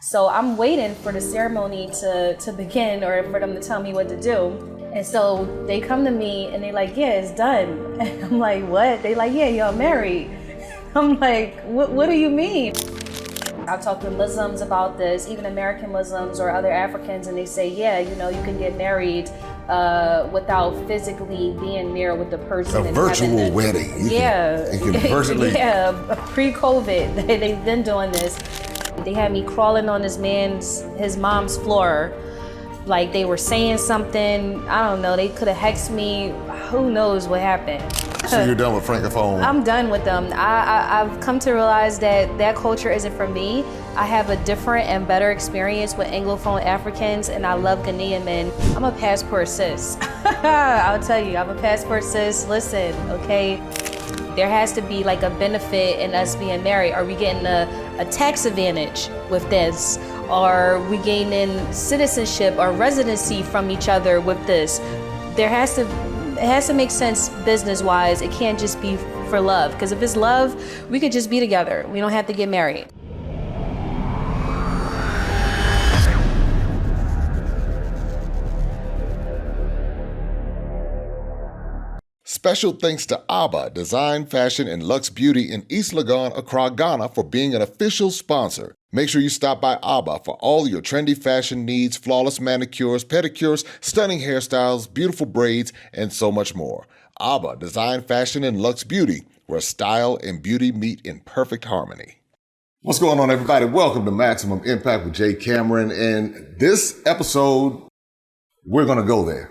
So I'm waiting for the ceremony to begin or for them to tell me what to do. And so they come to me and they like, yeah, it's done. And I'm like, what? They like, yeah, y'all married. I'm like, what do you mean? I've talked to Muslims about this, even American Muslims or other Africans, and they say, yeah, you know, you can get married without physically being near with the person. A virtual wedding. You can virtually. Yeah, pre-COVID, they've been doing this. They had me crawling on his mom's floor. Like they were saying something, I don't know, they could have hexed me, who knows what happened. So you're done with Francophone? I'm done with them. I've come to realize that culture isn't for me. I have a different and better experience with anglophone Africans, and I love Ghanaian men. I'm a passport sis. I'll tell you, I'm a passport sis. Listen, okay? There has to be like a benefit in us being married. Are we getting a tax advantage with this? Are we gaining citizenship or residency from each other with this? It has to make sense business-wise. It can't just be for love. Because if it's love, we could just be together. We don't have to get married. Special thanks to Abba Design, Fashion, and Luxe Beauty in East Legon, Accra, Ghana for being an official sponsor. Make sure you stop by Abba for all your trendy fashion needs, flawless manicures, pedicures, stunning hairstyles, beautiful braids, and so much more. Abba Design, Fashion, and Luxe Beauty, where style and beauty meet in perfect harmony. What's going on, everybody? Welcome to Maximum Impact with Jay Cameron. And this episode, we're going to go there.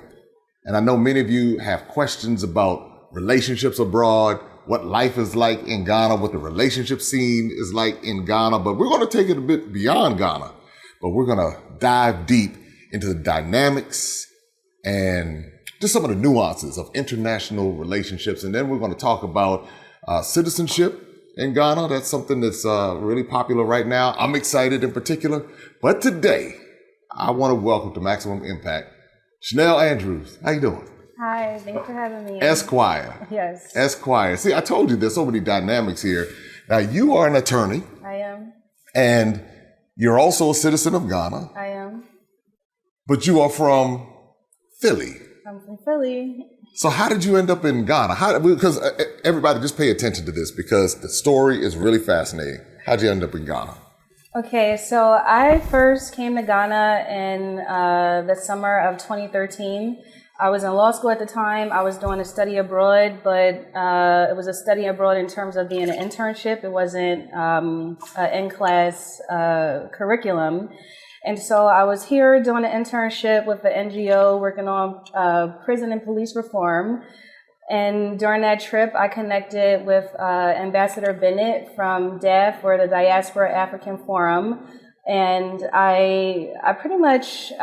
And I know many of you have questions about relationships abroad, what life is like in Ghana, what the relationship scene is like in Ghana. But we're going to take it a bit beyond Ghana. But we're going to dive deep into the dynamics and just some of the nuances of international relationships. And then we're going to talk about citizenship in Ghana. That's something that's really popular right now. I'm excited in particular. But today, I want to welcome to Maximum Impact Chanel Andrews. How you doing? Hi, thanks for having me. Esquire. Yes. Esquire. See, I told you there's so many dynamics here. Now, you are an attorney. I am. And you're also a citizen of Ghana. I am. But you are from Philly. I'm from Philly. So how did you end up in Ghana? Because everybody just pay attention to this because the story is really fascinating. How'd you end up in Ghana? Okay, so I first came to Ghana in the summer of 2013. I was in law school at the time. I was doing a study abroad, but it was a study abroad in terms of being an internship. It wasn't an in-class curriculum. And so I was here doing an internship with the NGO working on prison and police reform. And during that trip, I connected with Ambassador Bennett from DAF, or the Diaspora African Forum. And I pretty much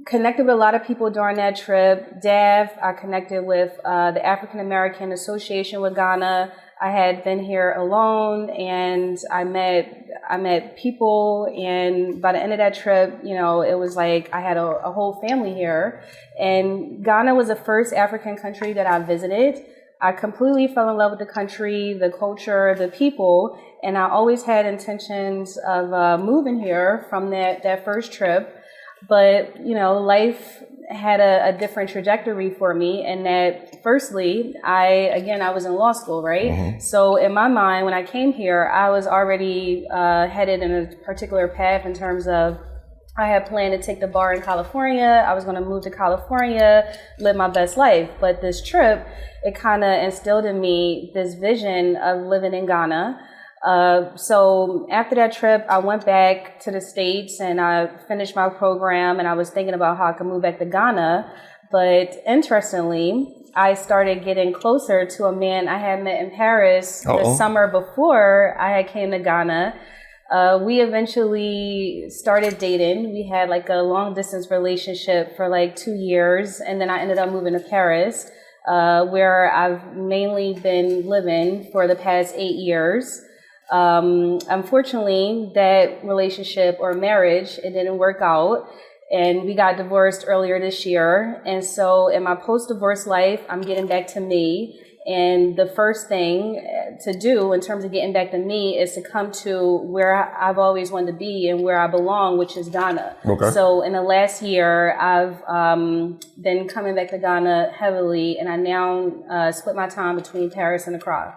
connected with a lot of people during that trip. DAF, I connected with the African American Association with Ghana. I had been here alone, and I met people, and by the end of that trip, you know, it was like I had a whole family here. And Ghana was the first African country that I visited. I completely fell in love with the country, the culture, the people, and I always had intentions of moving here from that first trip. But, you know, life had a different trajectory for me, and that firstly, I was in law school, right? Mm-hmm. So in my mind, when I came here, I was already headed in a particular path in terms of I had planned to take the bar in California. I was going to move to California, live my best life. But this trip, it kind of instilled in me this vision of living in Ghana. So after that trip, I went back to the States and I finished my program, and I was thinking about how I could move back to Ghana. But interestingly, I started getting closer to a man I had met in Paris the summer before I had came to Ghana. We eventually started dating. We had like a long distance relationship for like 2 years. And then I ended up moving to Paris, where I've mainly been living for the past 8 years. Unfortunately, that relationship or marriage, it didn't work out, and we got divorced earlier this year. And so in my post-divorce life, I'm getting back to me, And the first thing to do in terms of getting back to me is to come to where I've always wanted to be and where I belong, which is Ghana. Okay. So in the last year, I've been coming back to Ghana heavily, and I now split my time between Paris and Accra.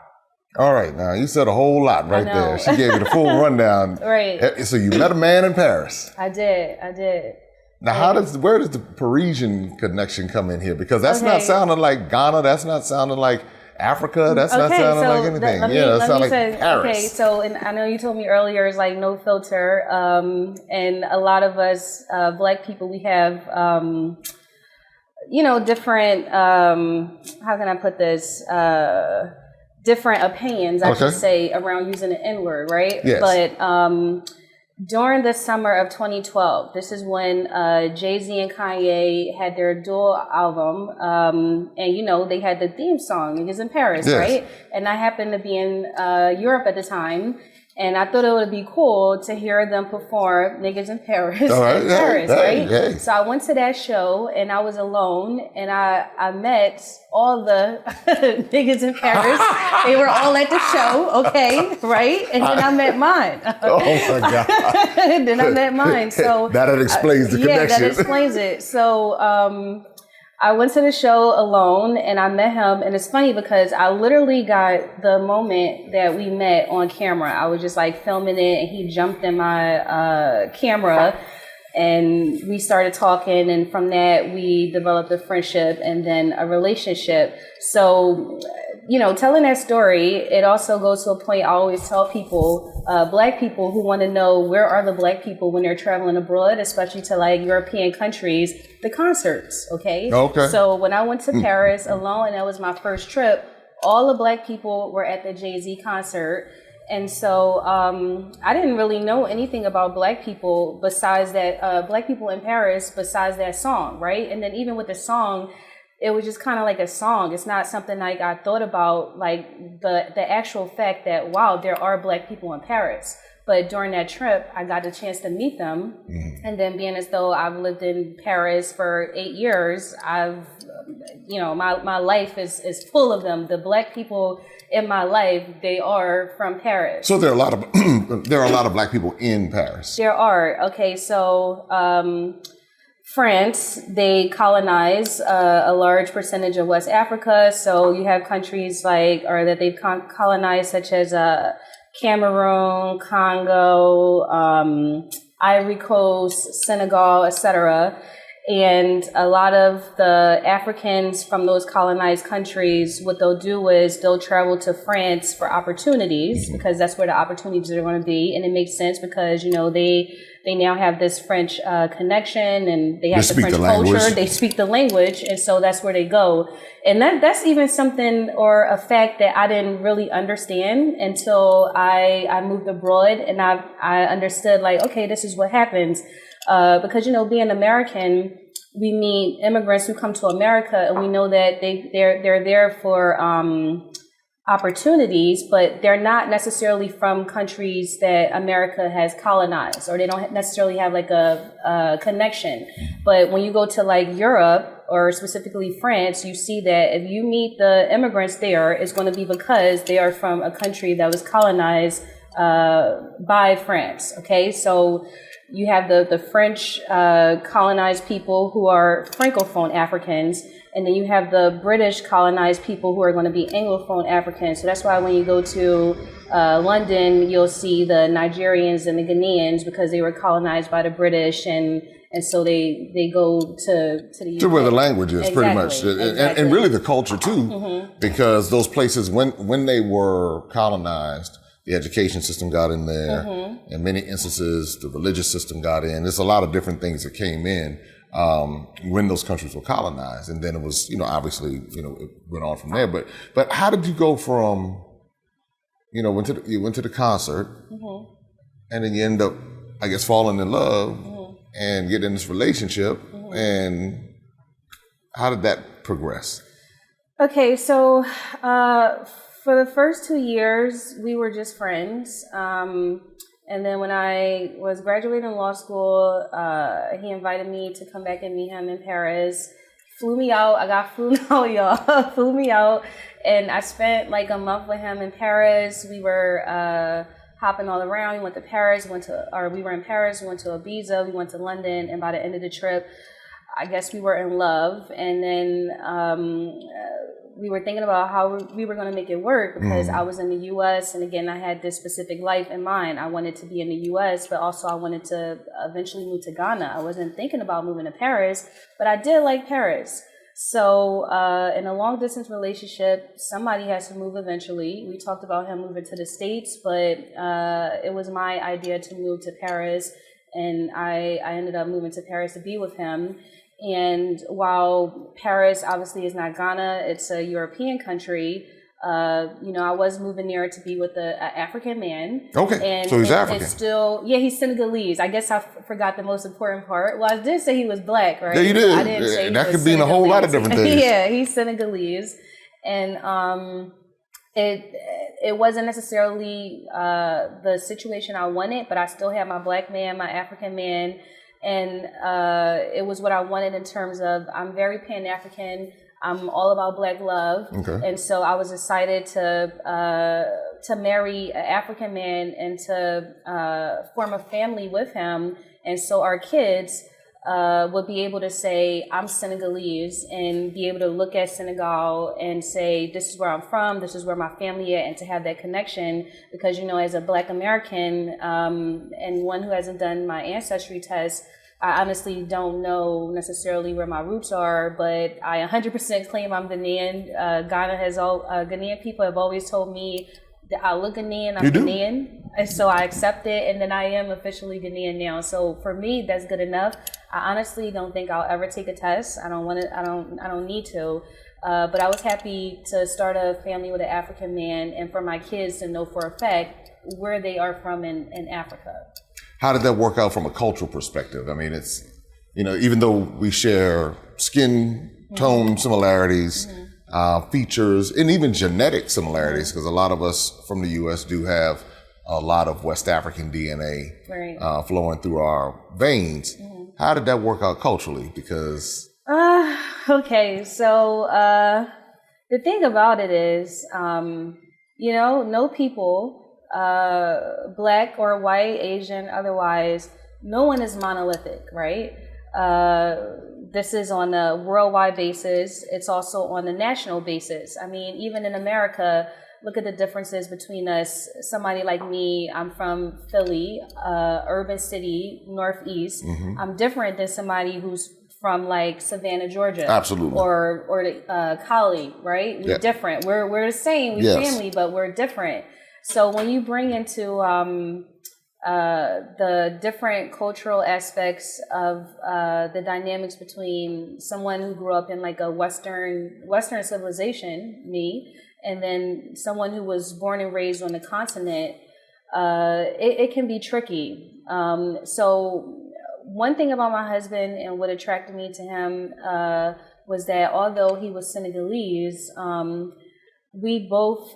All right, now you said a whole lot right there. She gave you the full rundown. Right. So you met a man in Paris. I did. Now, where does the Parisian connection come in here? Because that's not sounding like Ghana. That's not sounding like Africa. That's not sounding like anything. That sounds like Paris. Okay, so and I know you told me earlier it's like no filter, and a lot of us Black people, we have different. How can I put this? Different opinions, I should say, around using the N-word, right? Yes. But during the summer of 2012, this is when Jay-Z and Kanye had their dual album, and they had the theme song, Niggas in Paris, right? And I happened to be in Europe at the time, and I thought it would be cool to hear them perform Niggas in Paris right? So I went to that show, and I was alone, and I met all the niggas in Paris. They were all at the show, okay, right? And then I met mine. Oh my God. Then I met mine. So that explains the connection. Yeah, that explains it. So I went to the show alone, and I met him, and it's funny because I literally got the moment that we met on camera. I was just like filming it, and he jumped in my camera, and we started talking, and from that we developed a friendship and then a relationship. So, telling that story, it also goes to a point I always tell people, Black people who want to know where are the Black people when they're traveling abroad, especially to like European countries, the concerts, okay? So when I went to Paris alone, and that was my first trip, all the Black people were at the Jay-Z concert. And so I didn't really know anything about Black people besides that, Black people in Paris besides that song, right? And then even with the song, it was just kind of like a song. It's not something like I thought about, like the actual fact that, wow, there are Black people in Paris. But during that trip, I got the chance to meet them. And then being as though I've lived in Paris for 8 years, my life is full of them. The Black people in my life, they are from Paris. So there are a lot of Black people in Paris. There are. Okay, so France, they colonize a large percentage of West Africa. So you have countries that they've colonized, such as Cameroon, Congo, Ivory Coast, Senegal, etc. And a lot of the Africans from those colonized countries, what they'll do is they'll travel to France for opportunities, because that's where the opportunities are going to be. And it makes sense because, they now have this French connection, and they have the French culture. They speak the language, and so that's where they go. And that's even something or a fact that I didn't really understand until I moved abroad, and I understood okay, this is what happens. Because being American, we meet immigrants who come to America, and we know that they're there for opportunities, but they're not necessarily from countries that America has colonized, or they don't necessarily have a connection. But when you go to Europe, or specifically France, you see that if you meet the immigrants there, it's going to be because they are from a country that was colonized by France. Okay, so you have the French colonized people who are Francophone Africans, and then you have the British colonized people who are going to be Anglophone Africans. So that's why when you go to London, you'll see the Nigerians and the Ghanaians, because they were colonized by the British, and so they go to the UK. To where the language is, pretty much. And really the culture too, because those places, when they were colonized, the education system got in there. In many instances, the religious system got in. There's a lot of different things that came in when those countries were colonized. And then it was, obviously, it went on from there. But how did you go from, you went to the concert, and then you end up, I guess, falling in love and get in this relationship, and how did that progress? Okay, so for the first 2 years, we were just friends. And then when I was graduating law school, he invited me to come back and meet him in Paris. flew me out. I got flown out, y'all. Flew me out, and I spent like a month with him in Paris. We were hopping all around. We went to Paris. We were in Paris. We went to Ibiza. We went to London, and by the end of the trip, I guess we were in love. And then we were thinking about how we were going to make it work, because I was in the U.S. and again, I had this specific life in mind. I wanted to be in the U.S., but also I wanted to eventually move to Ghana. I wasn't thinking about moving to Paris, but I did like Paris. So in a long distance relationship, somebody has to move eventually. We talked about him moving to the States, but it was my idea to move to Paris, and I ended up moving to Paris to be with him. And while Paris obviously is not Ghana, it's a European country. I was moving there to be with an African man. Okay, and so he's African. It's still, he's Senegalese. I guess I forgot the most important part. Well, I did say he was black, right? Yeah, you did. I didn't say that could mean a whole lot of different things. Yeah, he's Senegalese, and it wasn't necessarily the situation I wanted, but I still had my black man, my African man. And it was what I wanted in terms of, I'm very Pan-African. I'm all about Black love. Okay. And so I was excited to marry an African man and to form a family with him. And so our kids would be able to say, I'm Senegalese, and be able to look at Senegal and say, this is where I'm from, this is where my family is, and to have that connection. Because, as a Black American and one who hasn't done my ancestry test, I honestly don't know necessarily where my roots are, but I 100% claim I'm Ghanaian. Ghanaian people have always told me that I look Ghanaian, I'm Ghanaian. And so I accept it, and then I am officially Ghanaian now. So for me, that's good enough. I honestly don't think I'll ever take a test. I don't need to. But I was happy to start a family with an African man, and for my kids to know for a fact where they are from in Africa. How did that work out from a cultural perspective? I mean, it's, even though we share skin tone similarities, features, and even genetic similarities, because a lot of us from the U.S. do have a lot of West African DNA flowing through our veins. How did that work out culturally? Because okay, so the thing about it is, no people, Black or white, Asian, otherwise, no one is monolithic, right? This is on a worldwide basis. It's also on a national basis. I mean, even in America, look at the differences between us. Somebody like me, I'm from Philly, urban city, Northeast. I'm different than somebody who's from like Savannah, Georgia. Absolutely. Or Cali, right? We're different. We're the same. We're family, but we're different. So when you bring into the different cultural aspects of the dynamics between someone who grew up in like a Western civilization, me, and then someone who was born and raised on the continent, it can be tricky. So one thing about my husband and what attracted me to him was that although he was Senegalese, we both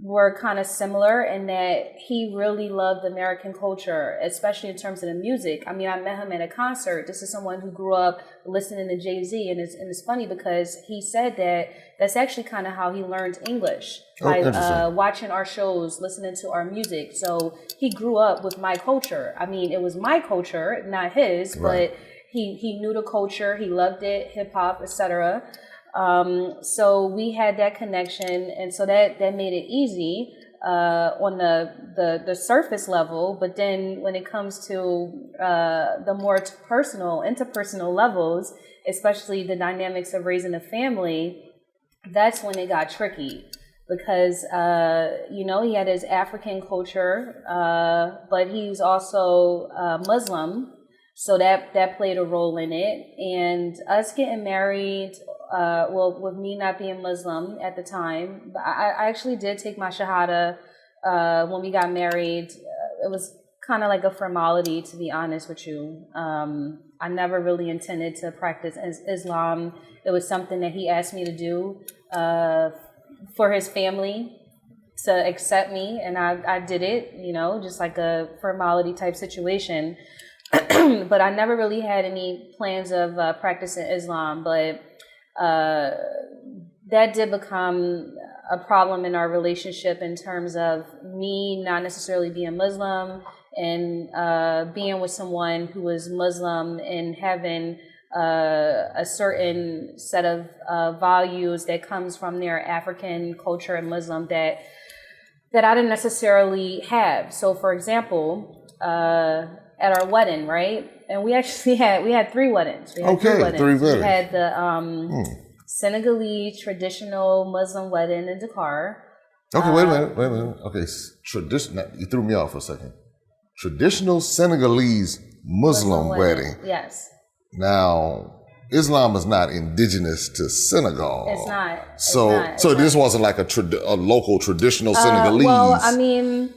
were kind of similar in that he really loved American culture, especially in terms of the music. I mean, I met him at a concert. This is someone who grew up listening to Jay-Z, and it's funny because he said that that's actually kind of how he learned English, by watching our shows, listening to our music. So he grew up with my culture. I mean, it was my culture, not his, but he knew the culture, he loved it, hip hop, etc. So we had that connection, and so that made it easy on the surface level. But then when it comes to the more interpersonal levels, especially the dynamics of raising a family, that's when it got tricky. Because he had his African culture, but he's also Muslim, so that played a role in it. And us getting married, with me not being Muslim at the time, but I actually did take my Shahada when we got married. It was kind of like a formality, to be honest with you. I never really intended to practice Islam. It was something that he asked me to do for his family to accept me, and I did it, just like a formality type situation. but I never really had any plans of practicing Islam. But that did become a problem in our relationship in terms of me not necessarily being Muslim and being with someone who was Muslim and having a certain set of values that comes from their African culture and Muslim that I didn't necessarily have. So, for example, at our wedding, right? And we actually had 3 weddings. We had 3 weddings. We had the Senegalese traditional Muslim wedding in Dakar. Okay, wait a minute. Okay, you threw me off for a second. Traditional Senegalese Muslim wedding. Yes. Now, Islam is not indigenous to Senegal. It's not. So this wasn't like a local traditional Senegalese. Well, I mean,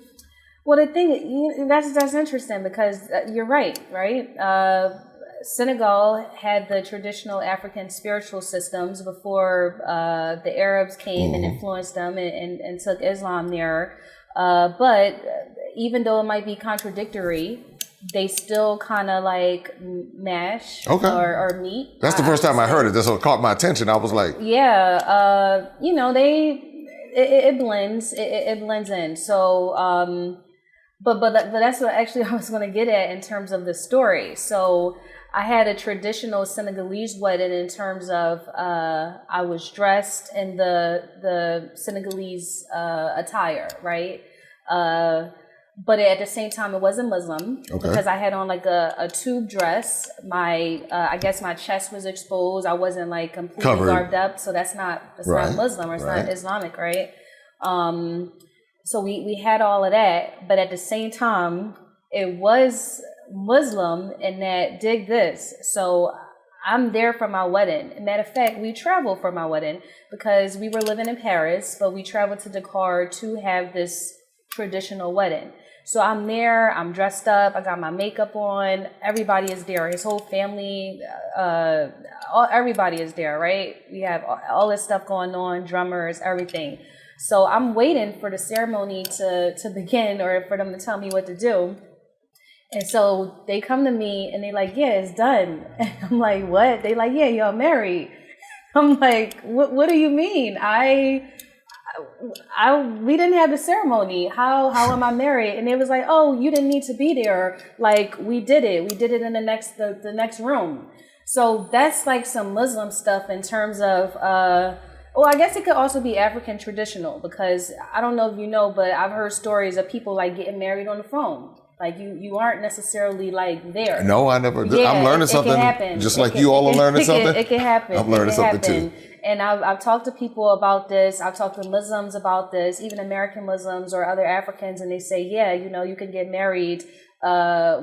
the thing that's interesting because you're right? Senegal had the traditional African spiritual systems before the Arabs came and influenced them and took Islam there. But even though it might be contradictory, they still kind of like mash or meat. That's the first time I heard it. That's what caught my attention. I was like, yeah, it blends. It blends in. So, but that's what actually I was going to get at in terms of the story. So I had a traditional Senegalese wedding in terms of I was dressed in the Senegalese attire, right? But at the same time, it wasn't Muslim because I had on like a tube dress. I guess my chest was exposed. I wasn't like completely garbed up, so that's not Muslim or it's not Islamic, right? So we had all of that, but at the same time, it was Muslim, and that dig this. So I'm there for my wedding. Matter of fact, we traveled for my wedding because we were living in Paris, but we traveled to Dakar to have this traditional wedding. So I'm there, I'm dressed up, I got my makeup on, everybody is there, his whole family, everybody is there, right? We have all this stuff going on, drummers, everything. So I'm waiting for the ceremony to begin or for them to tell me what to do. And so they come to me and they like, yeah, it's done. And I'm like, what? They like, yeah, you're married. I'm like, what do you mean? We didn't have the ceremony. How am I married? And it was like, oh, you didn't need to be there. Like we did it in the next room. So that's like some Muslim stuff in terms of, I guess it could also be African traditional because I don't know if you know, but I've heard stories of people like getting married on the phone. Like you aren't necessarily like there. No, I never. Yeah, I'm learning something. Just like you all are learning something. It can happen. I'm learning something too. And I've talked to people about this. I've talked to Muslims about this, even American Muslims or other Africans, and they say, yeah, you can get married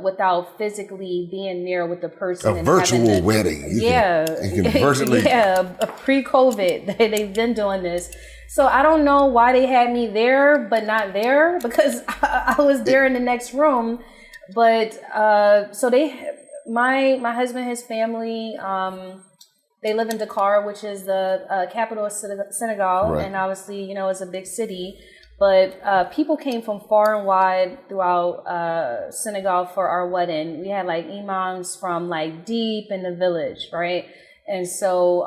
without physically being near with the person. A virtual wedding. You can virtually. Yeah, pre-COVID, they've been doing this. So I don't know why they had me there, but not there because I was there in the next room. But so my husband, his family, they live in Dakar, which is the capital of Senegal, and obviously, it's a big city. But people came from far and wide throughout Senegal for our wedding. We had like imams from like deep in the village, right? And so,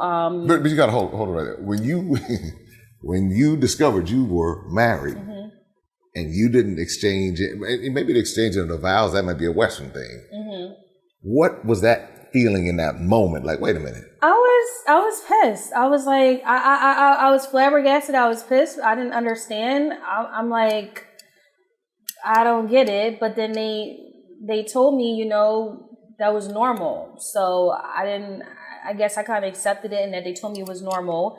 but you got to hold it right there. When you discovered you were married and you didn't exchange it, maybe the exchange of the vows, that might be a Western thing. What was that feeling in that moment? Like, wait a minute. I was pissed. I was like, I was flabbergasted. I was pissed. I didn't understand. I'm like, I don't get it. But then they told me, that was normal. So I guess I kind of accepted it and that they told me it was normal.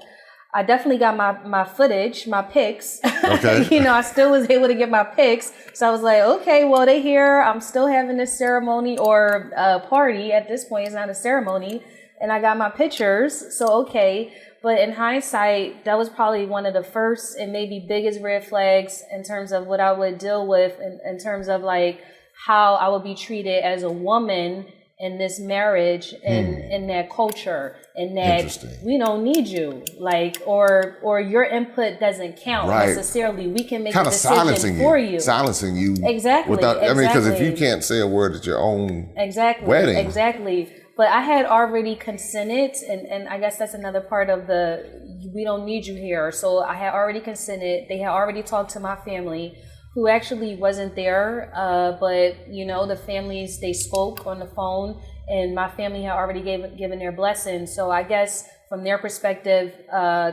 I definitely got my footage, my pics. Okay. I still was able to get my pics. So I was like, okay, well, they here. I'm still having this ceremony or party. At this point, it's not a ceremony. And I got my pictures. So, okay. But in hindsight, that was probably one of the first and maybe biggest red flags in terms of what I would deal with in terms of like how I would be treated as a woman in this marriage and in that culture, and that we don't need you, like, or your input doesn't count necessarily. We can make a decision for you. Silencing you. Exactly. I mean, because if you can't say a word at your own wedding. Exactly. But I had already consented, and I guess that's another part of we don't need you here. So I had already consented. They had already talked to my family, who actually wasn't there, but the families, they spoke on the phone, and my family had already given their blessing. So I guess from their perspective,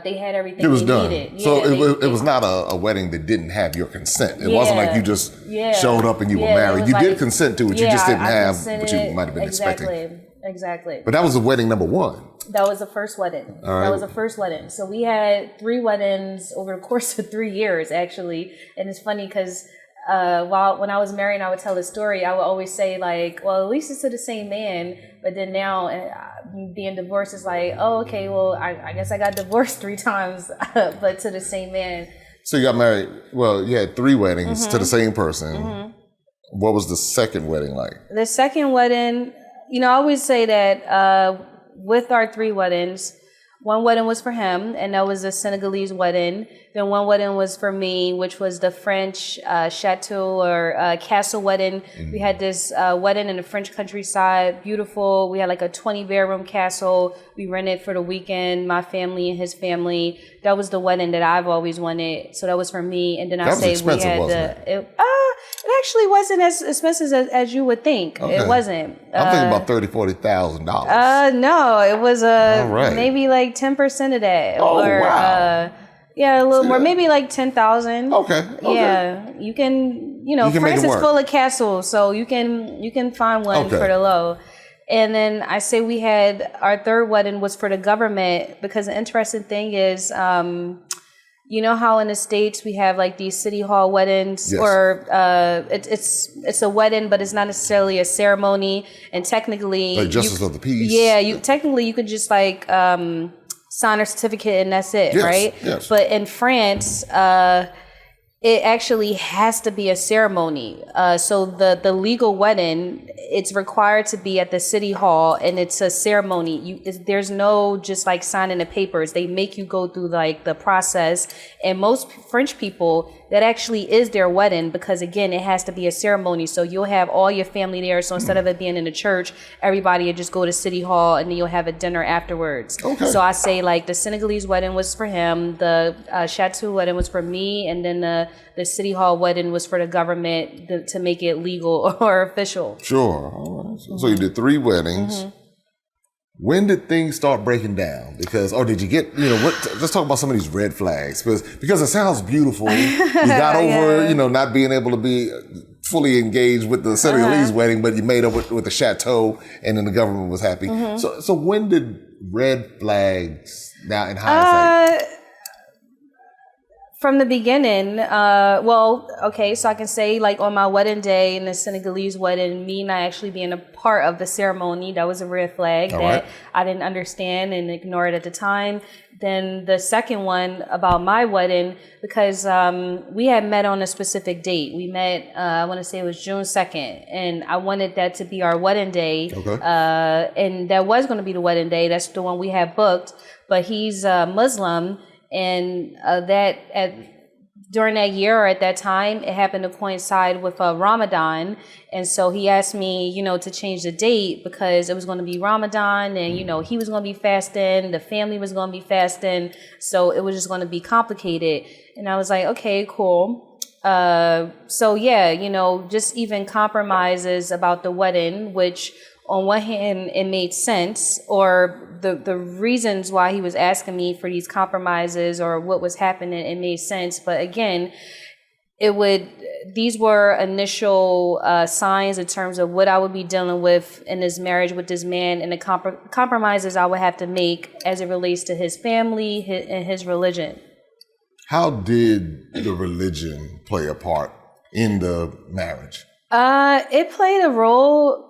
they had everything they needed. Yeah, so it was not a wedding that didn't have your consent. It wasn't like you just showed up and you were married. You did consent to it. You just didn't have what you might have been expecting. Exactly. But that was the wedding number one. That was the first wedding. All right. That was the first wedding. So we had 3 weddings over the course of 3 years, actually. And it's funny because when I was married and I would tell the story, I would always say, like, well, at least it's to the same man. But then now being divorced is like, oh, okay, well, I guess I got divorced 3 times, but to the same man. So you got married. Well, you had 3 weddings to the same person. What was the second wedding like? The second wedding, I always say that with our 3 weddings, one wedding was for him, and that was a Senegalese wedding. Then one wedding was for me, which was the French chateau or castle wedding. We had this wedding in the French countryside, beautiful. We had like a 20-bedroom castle. We rented for the weekend, my family and his family. That was the wedding that I've always wanted. So that was for me. And then that was expensive, wasn't it? It actually wasn't as expensive as you would think. Okay. It wasn't. I'm thinking about $30,000-$40,000. No, it was maybe like 10% of that. Oh, wow. Yeah, a little more, maybe like 10,000. Okay. Yeah, you can, France is full of castles, so you can find one for the low. And then I say we had our third wedding was for the government, because the interesting thing is, you know how in the States we have like these city hall weddings, or it's a wedding, but it's not necessarily a ceremony. And technically, like justice of the peace. Yeah, you could just like sign a certificate and that's it, right? Yes. But in France, it actually has to be a ceremony. So the legal wedding, it's required to be at the city hall, and it's a ceremony. There's no just like signing the papers. They make you go through like the process. And most French people, that actually is their wedding, because again, it has to be a ceremony. So you'll have all your family there. So instead of it being in the church, everybody will just go to city hall, and then you'll have a dinner afterwards. Okay. So I say like the Senegalese wedding was for him, the chateau wedding was for me, and then the city hall wedding was for the government to make it legal or official. Sure. All right. So you did 3 weddings. When did things start breaking down? Or did you get, let's talk about some of these red flags, because it sounds beautiful. You got over, not being able to be fully engaged with the Senegalese wedding, but you made up with the chateau, and then the government was happy. So when did red flags, now in hindsight? From the beginning, so I can say like on my wedding day in the Senegalese wedding, me not actually being a part of the ceremony, that was a red flag I didn't understand and ignore it at the time. Then the second one about my wedding, because we had met on a specific date. We met, I want to say it was June 2nd, and I wanted that to be our wedding day. Okay. And that was going to be the wedding day. That's the one we had booked, but he's Muslim. And during that year or at that time, it happened to coincide with Ramadan. And so he asked me, to change the date because it was going to be Ramadan, and, he was going to be fasting. The family was going to be fasting. So it was just going to be complicated. And I was like, okay, cool. Just even compromises about the wedding, which on one hand, it made sense, or the reasons why he was asking me for these compromises or what was happening, it made sense. But again, these were initial signs in terms of what I would be dealing with in this marriage with this man, and the compromises I would have to make as it relates to his family and his religion. How did the religion play a part in the marriage? It played a role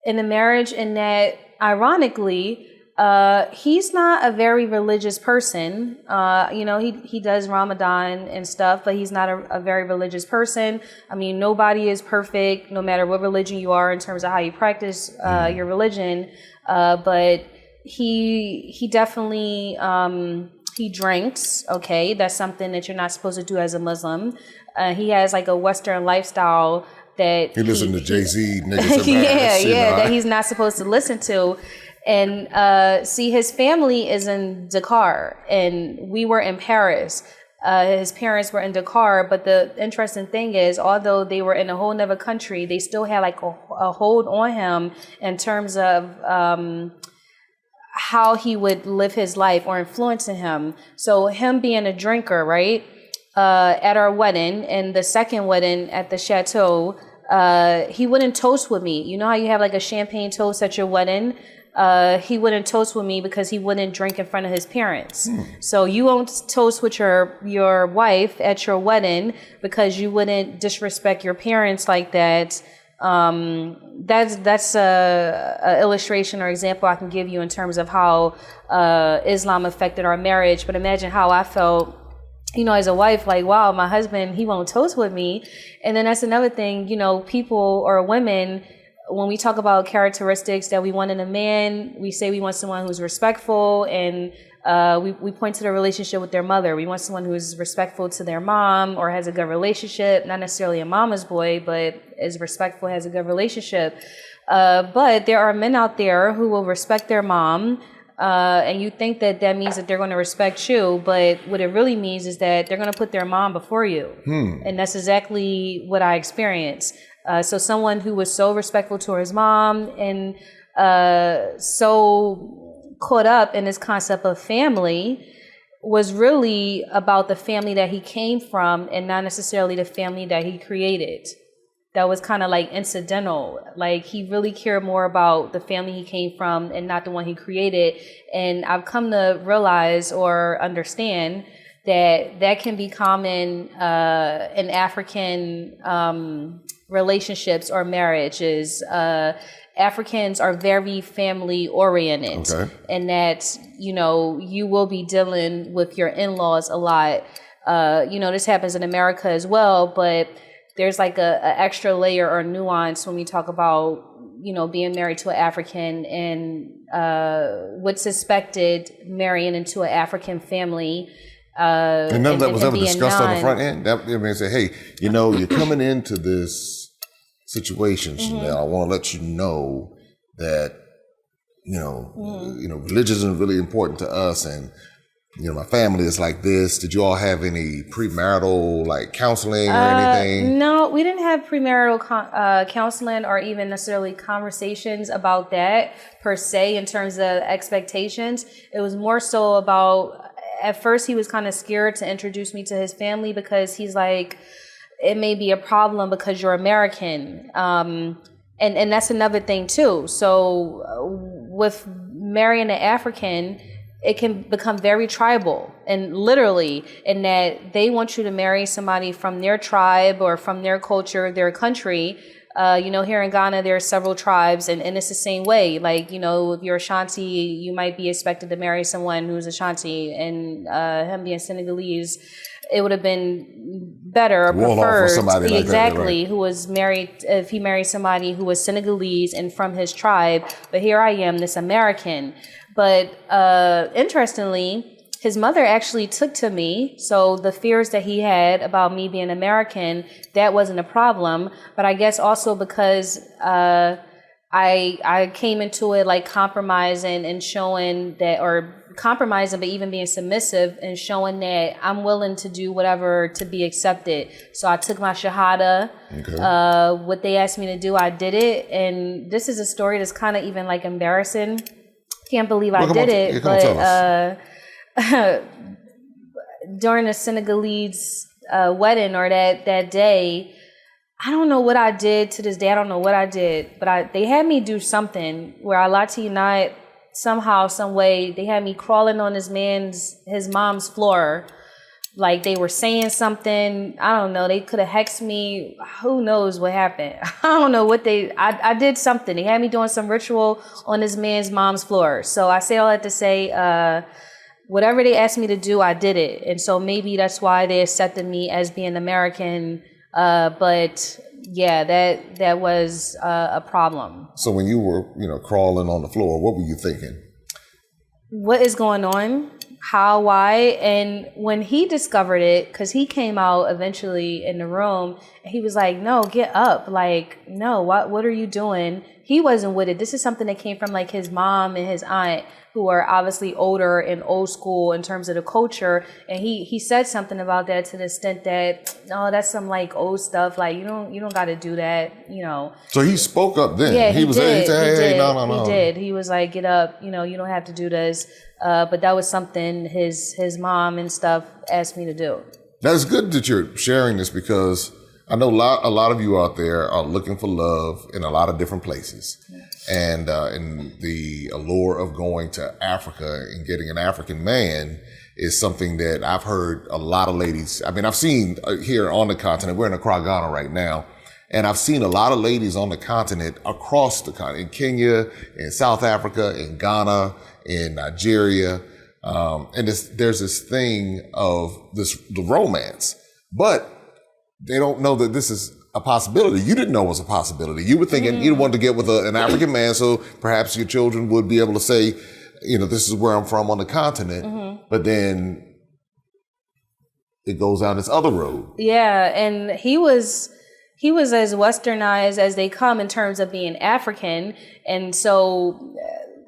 in the marriage in that, ironically, He's not a very religious person. He does Ramadan and stuff, but he's not a very religious person. I mean, nobody is perfect, no matter what religion you are in terms of how you practice your religion. But he definitely he drinks. Okay, that's something that you're not supposed to do as a Muslim. He has like a Western lifestyle that he listens to Jay-Z niggas. That he's not supposed to listen to. And see, his family is in Dakar, and we were in Paris. His parents were in Dakar, but the interesting thing is, although they were in a whole nother country, they still had like a hold on him in terms of how he would live his life or influencing him. So him being a drinker, right? At our wedding, and the second wedding at the chateau, he wouldn't toast with me. You know how you have like a champagne toast at your wedding? He wouldn't toast with me because he wouldn't drink in front of his parents. So you won't toast with your wife at your wedding because you wouldn't disrespect your parents like that. That's a illustration or example I can give you in terms of how Islam affected our marriage. But imagine how I felt, as a wife, like, wow, my husband, he won't toast with me. And then that's another thing, people or women, when we talk about characteristics that we want in a man, we say we want someone who's respectful, and we point to the relationship with their mother. We want someone who's respectful to their mom or has a good relationship, not necessarily a mama's boy, but is respectful, has a good relationship. But there are men out there who will respect their mom, and you think that means that they're going to respect you, but what it really means is that they're going to put their mom before you. And that's exactly what I experienced. So someone who was so respectful to his mom and so caught up in this concept of family was really about the family that he came from and not necessarily the family that he created. That was kind of like incidental. Like he really cared more about the family he came from and not the one he created. And I've come to realize or understand that can be common in African relationships or marriages. Africans are very family oriented, and that you will be dealing with your in-laws a lot. This happens in America as well, but there's like a extra layer or nuance when we talk about being married to an African and what's expected marrying into an African family. And none of that was ever discussed on the front end. That say, hey, you're coming into this situation, Chanel. I want to let you know that religion is really important to us, and my family is like this. Did you all have any premarital counseling or anything? No, we didn't have premarital counseling or even necessarily conversations about that per se in terms of expectations. It was more so about, at first he was kind of scared to introduce me to his family because he's like, it may be a problem because you're American. And that's another thing too. So with marrying an African, it can become very tribal, and literally in that they want you to marry somebody from their tribe or from their culture, their country. Here in Ghana, there are several tribes, and it's the same way. Like, if you're Ashanti, you might be expected to marry someone who's Ashanti, and him being Senegalese, it would have been better or preferred who was married, if he married somebody who was Senegalese and from his tribe. But here I am, this American. But interestingly, his mother actually took to me. So the fears that he had about me being American, that wasn't a problem. But I guess also because I came into it like compromising and showing that, or compromising, but even being submissive and showing that I'm willing to do whatever to be accepted. So I took my shahada. What they asked me to do, I did it. And this is a story that's kind of even like embarrassing. Can't believe I did it, but during the Senegalese wedding or that day, I don't know what I did to this day. I don't know what I did, but they had me do something where I lied to you not, somehow, some way, they had me crawling on his mom's floor like they were saying something. I don't know. They could have hexed me. Who knows what happened? I don't know what I did something. They had me doing some ritual on this man's mom's floor. So I say all that to say, whatever they asked me to do, I did it. And so maybe that's why they accepted me as being American. But yeah, that was a problem. So when you were, crawling on the floor, what were you thinking? What is going on? How, why? And when he discovered it, because he came out eventually in the room, and he was like, no, get up. Like, no, what are you doing? He wasn't with it. This is something that came from like his mom and his aunt, who are obviously older and old school in terms of the culture. And he said something about that to the extent that, no, that's some like old stuff. Like, you don't got to do that, So he spoke up then. Yeah, he said, hey, no. He did. He was like, get up, you don't have to do this. But that was something his mom and stuff asked me to do. That's good that you're sharing this, because I know a lot of you out there are looking for love in a lot of different places. And the allure of going to Africa and getting an African man is something that I've heard a lot of ladies. I mean, I've seen here on the continent, we're in Accra, Ghana right now, and I've seen a lot of ladies on the continent, across the continent, in Kenya, in South Africa, in Ghana, in Nigeria. And there's this thing of the romance, but they don't know that this is a possibility. You didn't know it was a possibility. You were thinking you wanted to get with an African man, so perhaps your children would be able to say, this is where I'm from on the continent. But then it goes down this other road. Yeah, and he was as westernized as they come in terms of being African, and so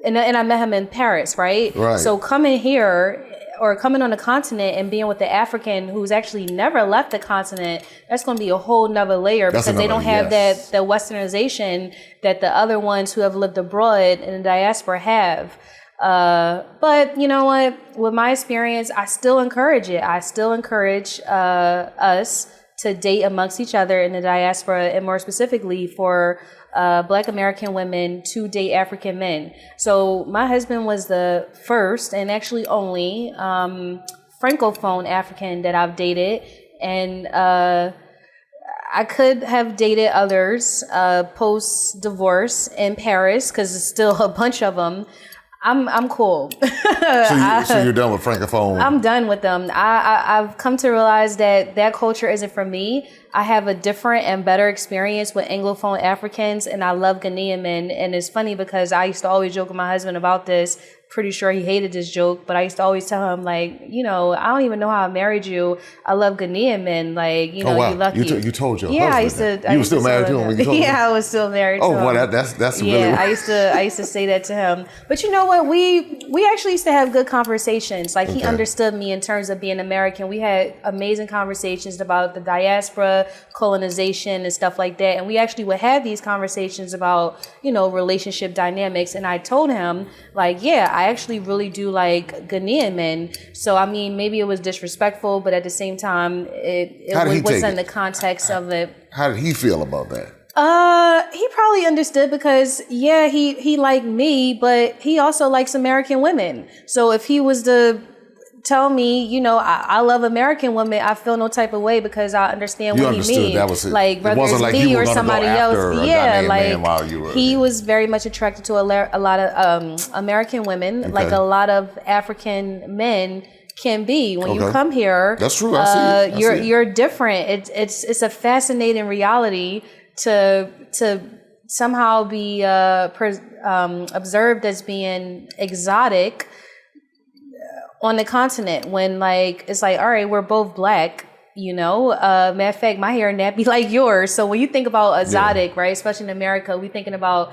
and I met him in Paris, right? Right. So coming here, or coming on the continent and being with the African who's actually never left the continent, that's going to be a whole nother layer, because they don't have that westernization that the other ones who have lived abroad in the diaspora have. But you know what? With my experience, I still encourage it. I still encourage us to date amongst each other in the diaspora, and more specifically for Black American women to date African men. So my husband was the first and actually only Francophone African that I've dated. And I could have dated others post-divorce in Paris, because there's still a bunch of them. I'm cool. So you're done with Francophone? I'm done with them. I've come to realize that culture isn't for me. I have a different and better experience with Anglophone Africans, and I love Ghanaian men. And it's funny because I used to always joke with my husband about this. Pretty sure he hated this joke, but I used to always tell him, like, I don't even know how I married you. I love Ghanaian men. Like, oh, wow. you lucky. You told your husband. I used to. You were still married to him when you told him? Yeah, I was still married to him. Oh, well, that's really. Yeah, I used to say that to him. But you know what? We actually used to have good conversations. Like, he understood me in terms of being American. We had amazing conversations about the diaspora, colonization, and stuff like that. And we actually would have these conversations about, relationship dynamics. And I told him, like, yeah, I actually really do like Ghanaian men. So, I mean, maybe it was disrespectful, but at the same time, it was in the context of it. How did he feel about that? He probably understood, because he liked me, but he also likes American women. So if he was to tell me, I love American women, I feel no type of way, because I understand what he means. That was it. Like, whether it's me or somebody else. Yeah, like, he was very much attracted to a lot of American women, like a lot of African men can be. When you come here, that's true. I see it. You're different. It's a fascinating reality to somehow be observed as being exotic on the continent, when it's like, all right, we're both Black, matter of fact, my hair nappy like yours. So when you think about exotic, right, especially in America, we thinking about,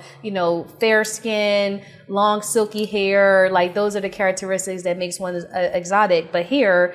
fair skin, long silky hair, like those are the characteristics that makes one exotic. But here,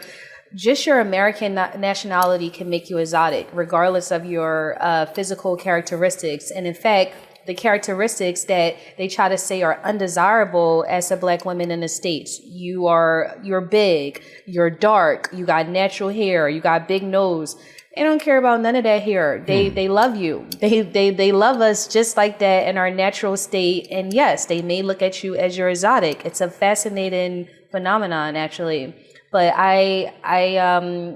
just your American nationality can make you exotic, regardless of your physical characteristics. And in fact, the characteristics that they try to say are undesirable as a Black woman in the States. You're big, you're dark, you got natural hair, you got big nose. They don't care about none of that here. They love you. They love us just like that in our natural state. And yes, they may look at you as you're exotic. It's a fascinating phenomenon, actually. But I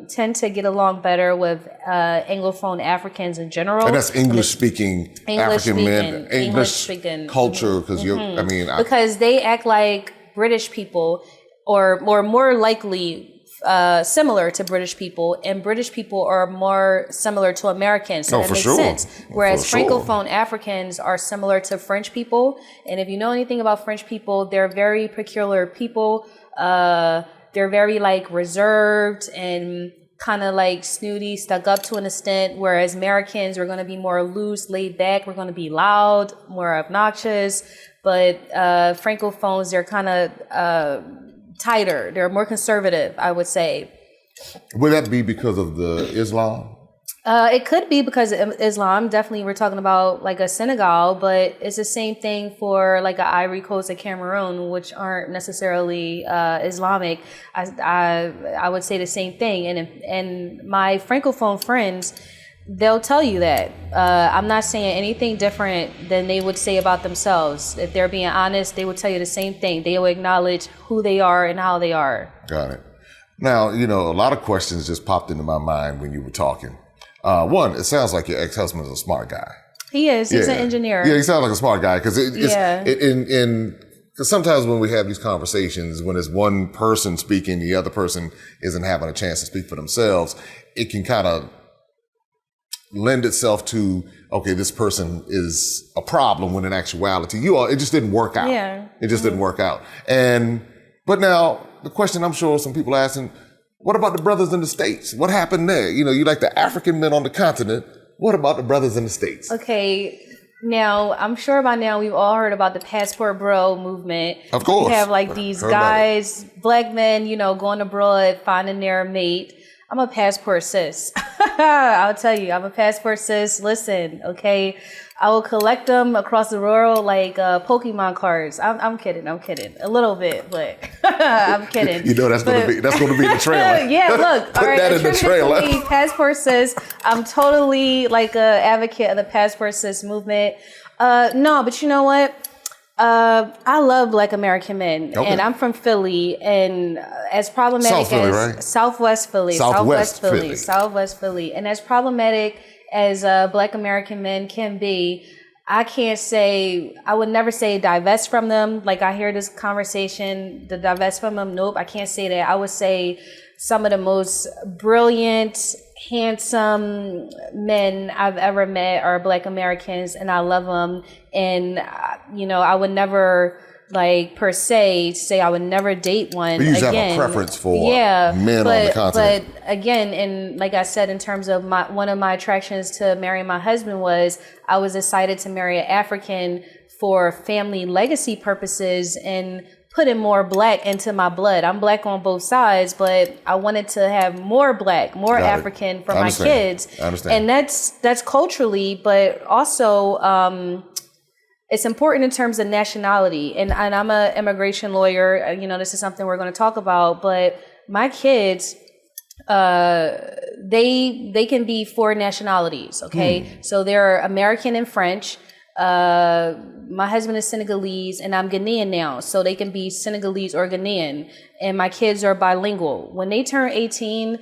tend to get along better with anglophone Africans in general. And that's English-speaking African men, English culture, because because they act like British people, or more likely similar to British people, and British people are more similar to Americans. So that makes sense. Whereas Francophone Africans are similar to French people. And if you know anything about French people, they're very peculiar people. They're very like reserved and kind of like snooty, stuck up to an extent, whereas Americans are going to be more loose, laid back. We're going to be loud, more obnoxious. But Francophones, they're kind of tighter. They're more conservative, I would say. Would that be because of the Islam? It could be because of Islam. Definitely, we're talking about like a Senegal, but it's the same thing for like an Ivory Coast or Cameroon, which aren't necessarily Islamic. I would say the same thing. And my Francophone friends, they'll tell you that. I'm not saying anything different than they would say about themselves. If they're being honest, they would tell you the same thing. They will acknowledge who they are and how they are. Got it. Now, a lot of questions just popped into my mind when you were talking. One, it sounds like your ex-husband is a smart guy. He is. He's an engineer. Yeah, he sounds like a smart guy because because sometimes when we have these conversations, when there's one person speaking, the other person isn't having a chance to speak for themselves, it can kind of lend itself to, okay, this person is a problem, when in actuality, it just didn't work out. Yeah. It just didn't work out. But now the question I'm sure some people are asking, what about the brothers in the States? What happened there? You like the African men on the continent. What about the brothers in the States? Okay. Now, I'm sure by now we've all heard about the passport bro movement. Of course. You have like these guys, black men, going abroad, finding their mate. I'm a passport sis. I'll tell you, I'm a passport sis. Listen, okay, I will collect them across the world like Pokemon cards. I'm kidding. A little bit, but I'm kidding. That's gonna be in the trailer. Yeah, look. Put that in the trailer. Me, passport sis. I'm totally like a advocate of the passport sis movement. No, but you know what? I love Black American men, and I'm from Philly, and as problematic Southwest Philly, and as problematic as Black American men can be, I would never say divest from them. Like I hear this conversation, the divest from them. Nope, I can't say that. I would say some of the most brilliant, handsome men I've ever met are Black Americans, and I love them. And I would never per se say I would never date one. But you just have a preference for men on the continent. But again, and like I said, in terms of one of my attractions to marrying my husband was I was excited to marry an African for family legacy purposes and putting more Black into my blood. I'm Black on both sides, but I wanted to have more Black, more African for my kids. I understand. And that's culturally, but also it's important in terms of nationality. And I'm an immigration lawyer. This is something we're going to talk about. But my kids, they can be 4 nationalities. Okay, so they're American and French. My husband is Senegalese and I'm Ghanaian now, so they can be Senegalese or Ghanaian, and my kids are bilingual. When they turn 18,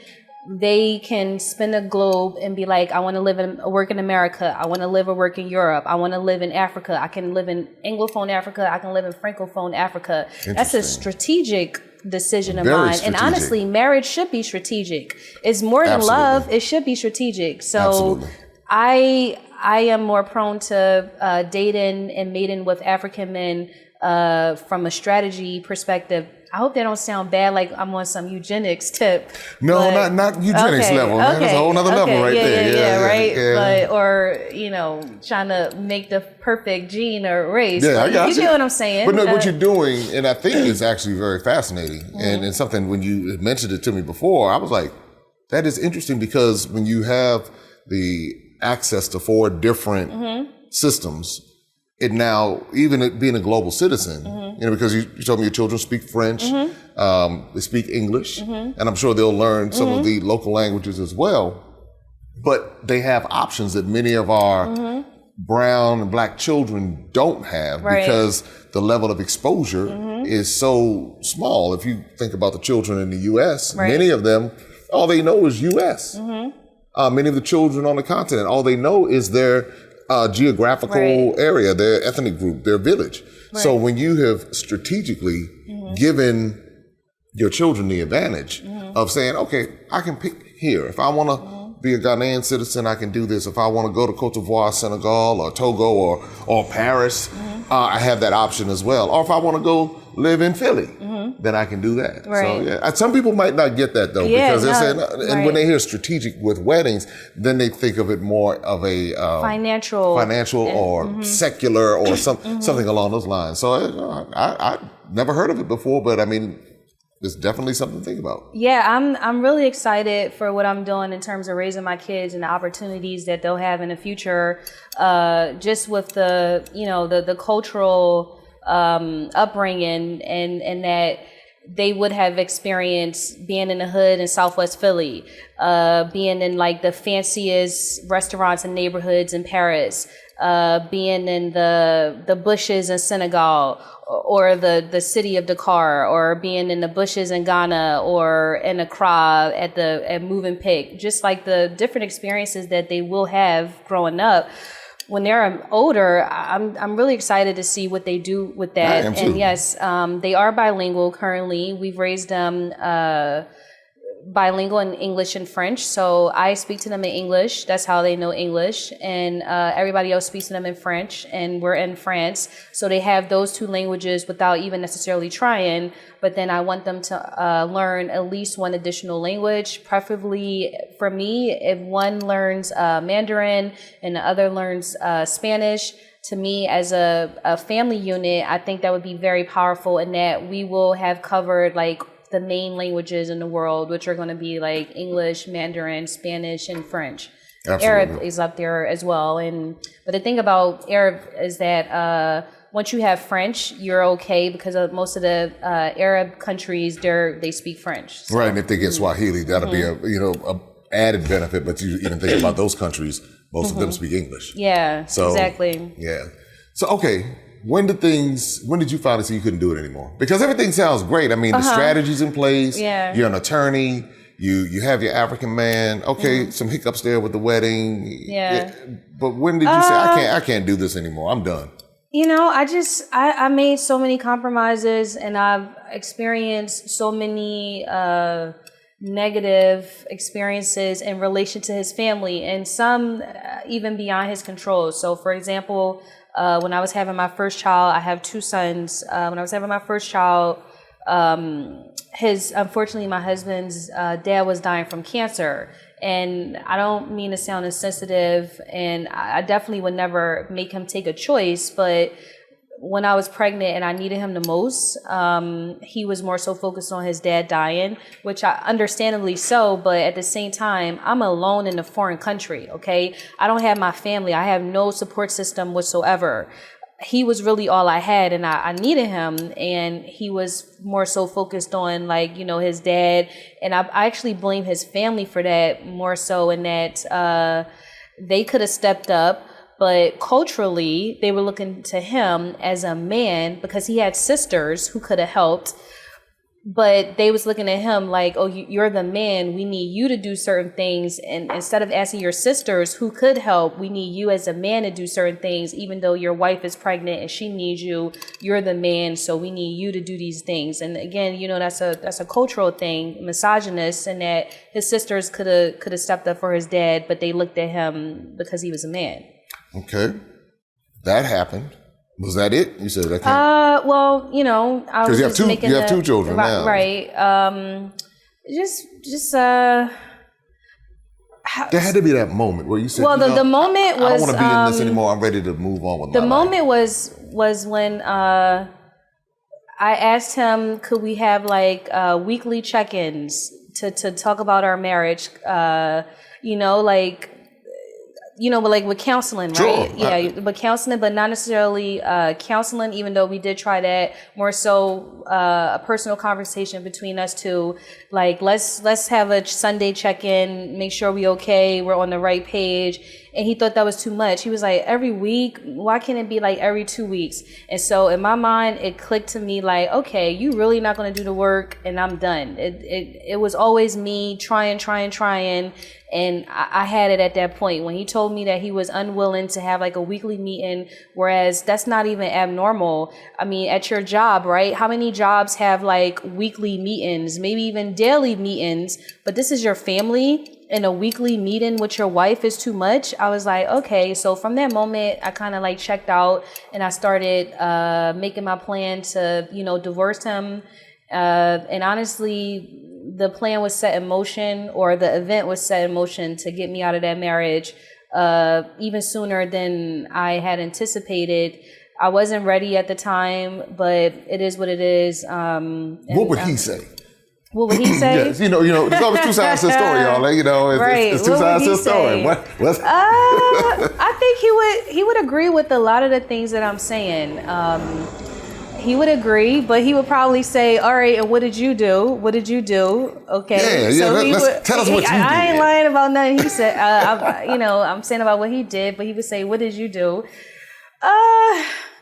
they can spin the globe and be like, I want to live and work in America. I want to live or work in Europe. I want to live in Africa. I can live in Anglophone Africa. I can live in Francophone Africa. That's a strategic decision of mine. And honestly, marriage should be strategic. It's more than love. It should be strategic. So I am more prone to dating and mating with African men from a strategy perspective. I hope they don't sound bad, like I'm on some eugenics tip. No, not eugenics level, man. That's a whole nother level right there. Right. Yeah. But, or, trying to make the perfect gene or race. Yeah, I got you. You know what I'm saying? But no, what you're doing, and I think it's actually very fascinating, and something when you mentioned it to me before, I was like, that is interesting, because when you have the access to 4 different systems, it now, even being a global citizen, because you told me your children speak French, they speak English, and I'm sure they'll learn some of the local languages as well. But they have options that many of our brown and black children don't have because the level of exposure is so small. If you think about the children in the U.S., many of them, all they know is U.S. Many of the children on the continent, all they know is their geographical area, their ethnic group, their village. So when you have strategically given your children the advantage of saying, okay, I can pick here. If I want to be a Ghanaian citizen, I can do this. If I want to go to Cote d'Ivoire, Senegal, or Togo, or Paris, I have that option as well. Or if I want to go live in Philly, then I can do that. So yeah, some people might not get that though, because they're saying, and when they hear strategic with weddings, then they think of it more of a financial or secular or something along those lines. So I never heard of it before, but I mean, it's definitely something to think about. Yeah, I'm really excited for what I'm doing in terms of raising my kids and the opportunities that they'll have in the future. Just with the cultural upbringing and that they would have experienced being in the hood in Southwest Philly, being in like the fanciest restaurants and neighborhoods in Paris, being in the bushes in Senegal, or the city of Dakar, or being in the bushes in Ghana, or in Accra at Moving Pick, just like the different experiences that they will have growing up. When they're older, I'm really excited to see what they do with that. And yes, they are bilingual currently. We've raised them bilingual in English and French. So I speak to them in English. That's how they know English. And everybody else speaks to them in French. And we're in France. So they have those two languages without even necessarily trying. But then I want them to learn at least one additional language. Preferably for me, if one learns Mandarin and the other learns Spanish, to me as a family unit, I think that would be very powerful in that we will have covered like the main languages in the world, which are going to be like English, Mandarin, Spanish, and French. Absolutely. Arab is up there as well. But the thing about Arab is that once you have French, you're okay, because of most of the Arab countries, they speak French. So. Right, and if they get Swahili, that'll be a added benefit. But you even think about those countries, most of them speak English. Yeah, so, exactly. Yeah. So okay. When did you finally see you couldn't do it anymore? Because everything sounds great. I mean, the strategy's in place. Yeah. You're an attorney. You have your African man. Okay, some hiccups there with the wedding. Yeah. But when did you say, I can't do this anymore? I'm done. I made so many compromises, and I've experienced so many negative experiences in relation to his family, and some even beyond his control. So, for example, when I was having my first child, I have two sons. When I was having my first child, unfortunately, my husband's dad was dying from cancer. And I don't mean to sound insensitive, and I definitely would never make him take a choice, but when I was pregnant and I needed him the most, he was more so focused on his dad dying, which I understandably so, but at the same time, I'm alone in a foreign country, okay? I don't have my family. I have no support system whatsoever. He was really all I had, and I needed him, and he was more so focused on his dad, and I actually blame his family for that more so, in that they could have stepped up, but culturally they were looking to him as a man because he had sisters who could have helped, but they was looking at him like, oh, you're the man, we need you to do certain things. And instead of asking your sisters who could help, we need you as a man to do certain things. Even though your wife is pregnant and she needs you, you're the man, so we need you to do these things. And again, that's a cultural thing, misogynist, and that his sisters could have stepped up for his dad, but they looked at him because he was a man. Okay, that happened. Was that it? You said that. Well, I was just making you have two children now, right? There had to be that moment where you said, "Well, the moment was, I don't want to be in this anymore. I'm ready to move on with my life." The moment was when I asked him, "Could we have weekly check-ins to talk about our marriage?" But with counseling, right? Sure. Yeah, but counseling, but not necessarily counseling, even though we did try that. More so a personal conversation between us two. Let's have a Sunday check-in, make sure we're okay, we're on the right page. And he thought that was too much. He was like, every week? Why can't it be like every 2 weeks? And so in my mind, it clicked to me like, okay, you really not going to do the work and I'm done. It was always me trying. And I had it at that point when he told me that he was unwilling to have like a weekly meeting, whereas that's not even abnormal. I mean, at your job, right? How many jobs have like weekly meetings, maybe even daily meetings, but this is your family and a weekly meeting with your wife is too much. I was like, okay. So from that moment, I kind of like checked out and I started making my plan to, divorce him. And honestly, the plan was set in motion, or the event was set in motion to get me out of that marriage even sooner than I had anticipated. I wasn't ready at the time, but it is what it is. What would he say? What would he say? Yes, there's always two sides to the story, y'all. It's two sides to the story. I think he would agree with a lot of the things that I'm saying. He would agree, but he would probably say, all right, and what did you do? What did you do? Okay. Yeah, so tell us what you did. I ain't lying about nothing he said. I'm saying about what he did, but he would say, what did you do?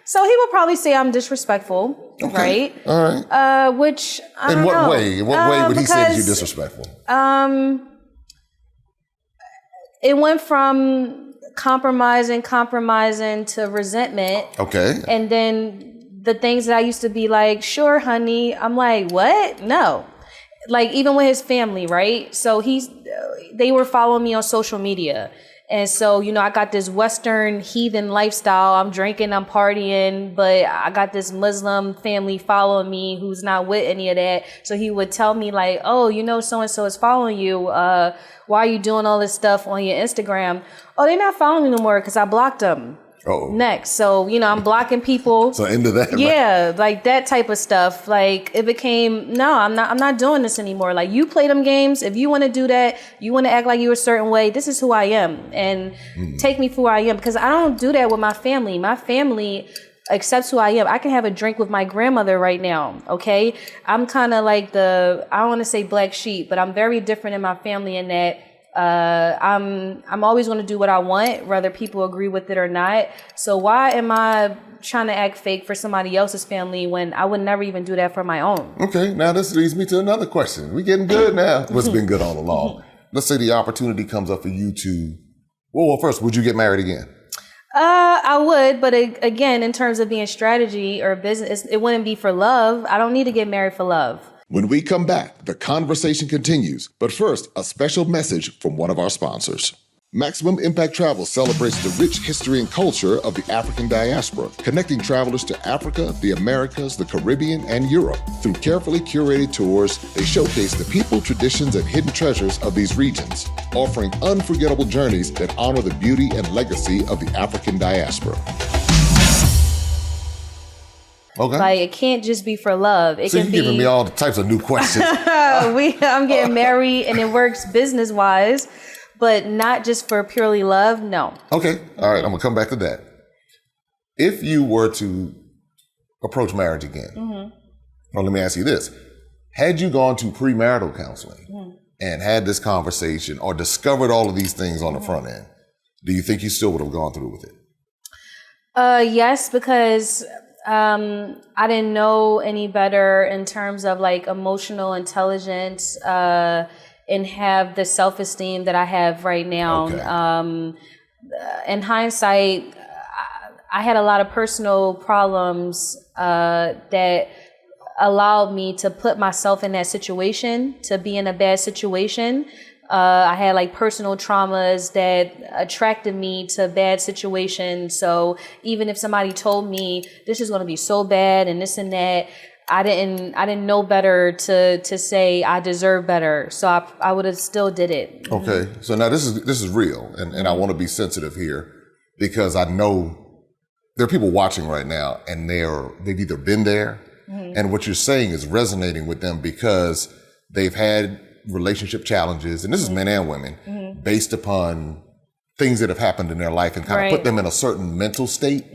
So he would probably say I'm disrespectful, right? All right. Which, I don't know. In what way? In what way would he say that you're disrespectful? It went from compromising to resentment. Okay. And then the things that I used to be like, sure, honey. I'm like, what? No. Like, even with his family, right? So they were following me on social media. And so, I got this Western heathen lifestyle. I'm drinking, I'm partying, but I got this Muslim family following me who's not with any of that. So he would tell me like, oh, so-and-so is following you. Why are you doing all this stuff on your Instagram? Oh, they're not following me no more because I blocked them. Oh. Next. So, I'm blocking people. So into that. Yeah, like that type of stuff. Like it became, no, I'm not doing this anymore. Like you play them games. If you want to do that, you want to act like you a certain way, this is who I am. And take me for who I am. Because I don't do that with my family. My family accepts who I am. I can have a drink with my grandmother right now. Okay. I'm kind of like I don't want to say black sheep, but I'm very different in my family in that I'm always going to do what I want, whether people agree with it or not. So why am I trying to act fake for somebody else's family when I would never even do that for my own? Okay, now this leads me to another question. We're getting good now. What's been good all along? Let's say the opportunity comes up for you to, well, first, would you get married again? I would, but again, in terms of being strategy or business, it wouldn't be for love. I don't need to get married for love. When we come back, the conversation continues. But first, a special message from one of our sponsors. Maximum Impact Travel celebrates the rich history and culture of the African diaspora, connecting travelers to Africa, the Americas, the Caribbean, and Europe. Through carefully curated tours, they showcase the people, traditions, and hidden treasures of these regions, offering unforgettable journeys that honor the beauty and legacy of the African diaspora. Okay. Like, it can't just be for love. So you're giving me all the types of new questions. I'm getting married and it works business-wise, but not just for purely love, no. Okay. All right. I'm going to come back to that. If you were to approach marriage again, well, let me ask you this. Had you gone to premarital counseling and had this conversation or discovered all of these things on the front end, do you think you still would have gone through with it? Yes, because I didn't know any better in terms of like emotional intelligence and have the self-esteem that I have right now. Okay. In hindsight, I had a lot of personal problems that allowed me to put myself in that situation, to be in a bad situation. I had like personal traumas that attracted me to bad situations. So even if somebody told me this is going to be so bad and this and that, I didn't know better to say I deserve better. So I would have still did it. Okay. So now this is real. And I want to be sensitive here because I know there are people watching right now and they've either been there and what you're saying is resonating with them because they've had relationship challenges, and this is men and women, based upon things that have happened in their life and kind of put them in a certain mental state.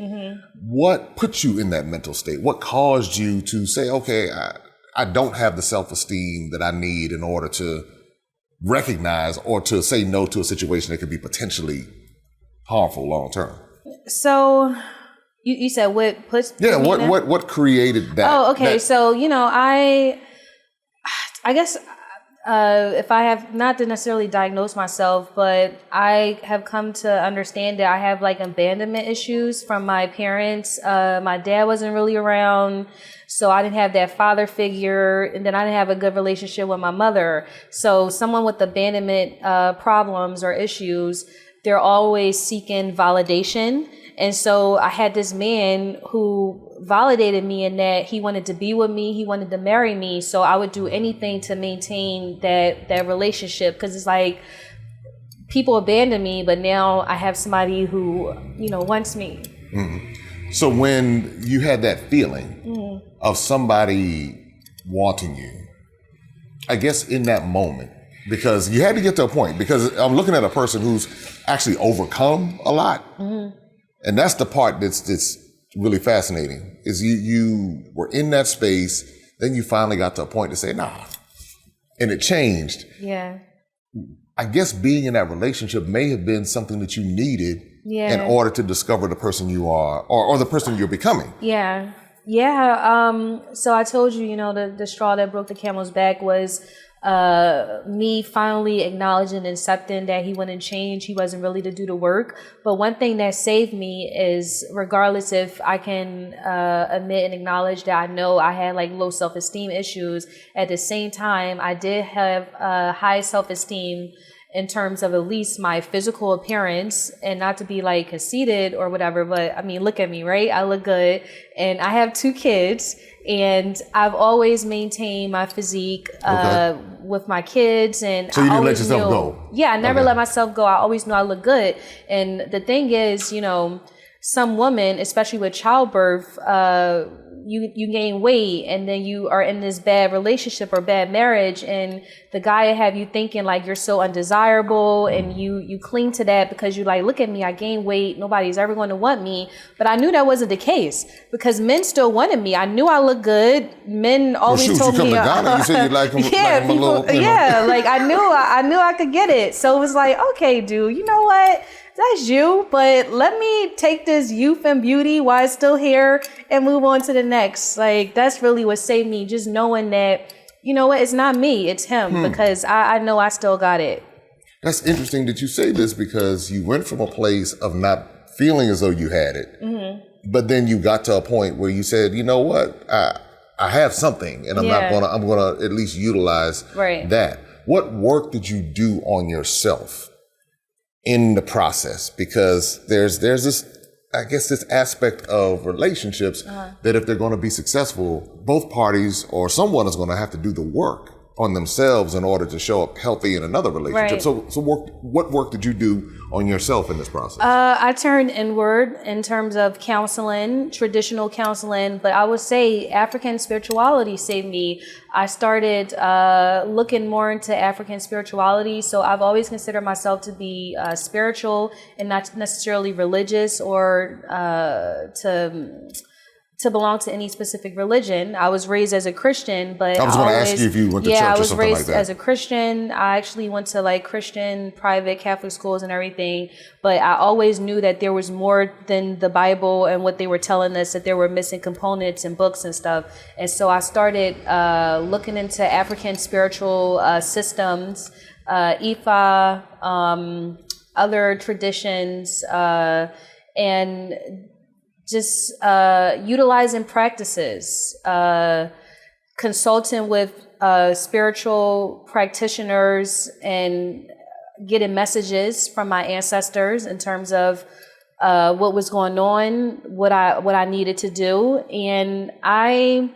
What put you in that mental state? What caused you to say, okay, I don't have the self-esteem that I need in order to recognize or to say no to a situation that could be potentially harmful long term. So you said what puts? Yeah, what created that? Oh, okay. So I guess if I have not to necessarily diagnose myself, but I have come to understand that I have like abandonment issues from my parents. My dad wasn't really around, so I didn't have that father figure, and then I didn't have a good relationship with my mother. So someone with abandonment problems or issues, they're always seeking validation. And so I had this man who validated me in that he wanted to be with me, he wanted to marry me. So I would do anything to maintain that relationship, because it's like people abandon me, but now I have somebody who, wants me. Mm-hmm. So when you had that feeling of somebody wanting you, I guess in that moment, because you had to get to a point, because I'm looking at a person who's actually overcome a lot. Mm-hmm. And that's the part that's really fascinating, is you were in that space, then you finally got to a point to say, nah, and it changed. Yeah. I guess being in that relationship may have been something that you needed in order to discover the person you are, or the person you're becoming. Yeah. Yeah. So I told you, the straw that broke the camel's back was me finally acknowledging and accepting that he wouldn't change. He wasn't really to do the work. But one thing that saved me is, regardless if I can admit and acknowledge that I know I had like low self-esteem issues, at the same time, I did have high self-esteem in terms of at least my physical appearance, and not to be like conceited or whatever, but I mean, look at me, right? I look good, and I have 2 kids, and I've always maintained my physique with my kids, and so you didn't let yourself go? Yeah, I never let myself go. I always knew I look good, and the thing is, some women, especially with childbirth, you gain weight, and then you are in this bad relationship or bad marriage, and the guy have you thinking like you're so undesirable, and you cling to that because you like, look at me, I gained weight, nobody's ever going to want me. But I knew that wasn't the case, because men still wanted me. I knew I looked good. Men always told me, you said you like him, yeah, like I knew I could get it. So it was like, okay, dude, you know what? That's you, but let me take this youth and beauty while it's still here and move on to the next. Like, that's really what saved me, just knowing that, you know what, it's not me, it's him, because I know I still got it. That's interesting that you say this, because you went from a place of not feeling as though you had it, but then you got to a point where you said, you know what, I have something, and I'm gonna at least utilize that. What work did you do on yourself in the process? Because there's this, I guess, this aspect of relationships that if they're going to be successful, both parties or someone is going to have to do the work on themselves in order to show up healthy in another relationship. So what work did you do on yourself in this process? I turned inward in terms of counseling, traditional counseling, but I would say African spirituality saved me. I started looking more into African spirituality. So I've always considered myself to be spiritual and not necessarily religious or to belong to any specific religion. I was raised as a Christian, but I was going to ask you if you went to church or something like that. Yeah, I was raised as a Christian. I actually went to like Christian private Catholic schools and everything, but I always knew that there was more than the Bible and what they were telling us, that there were missing components and books and stuff. And so I started looking into African spiritual systems, Ifa, other traditions, and just utilizing practices, consulting with spiritual practitioners, and getting messages from my ancestors in terms of what was going on, what I needed to do. And I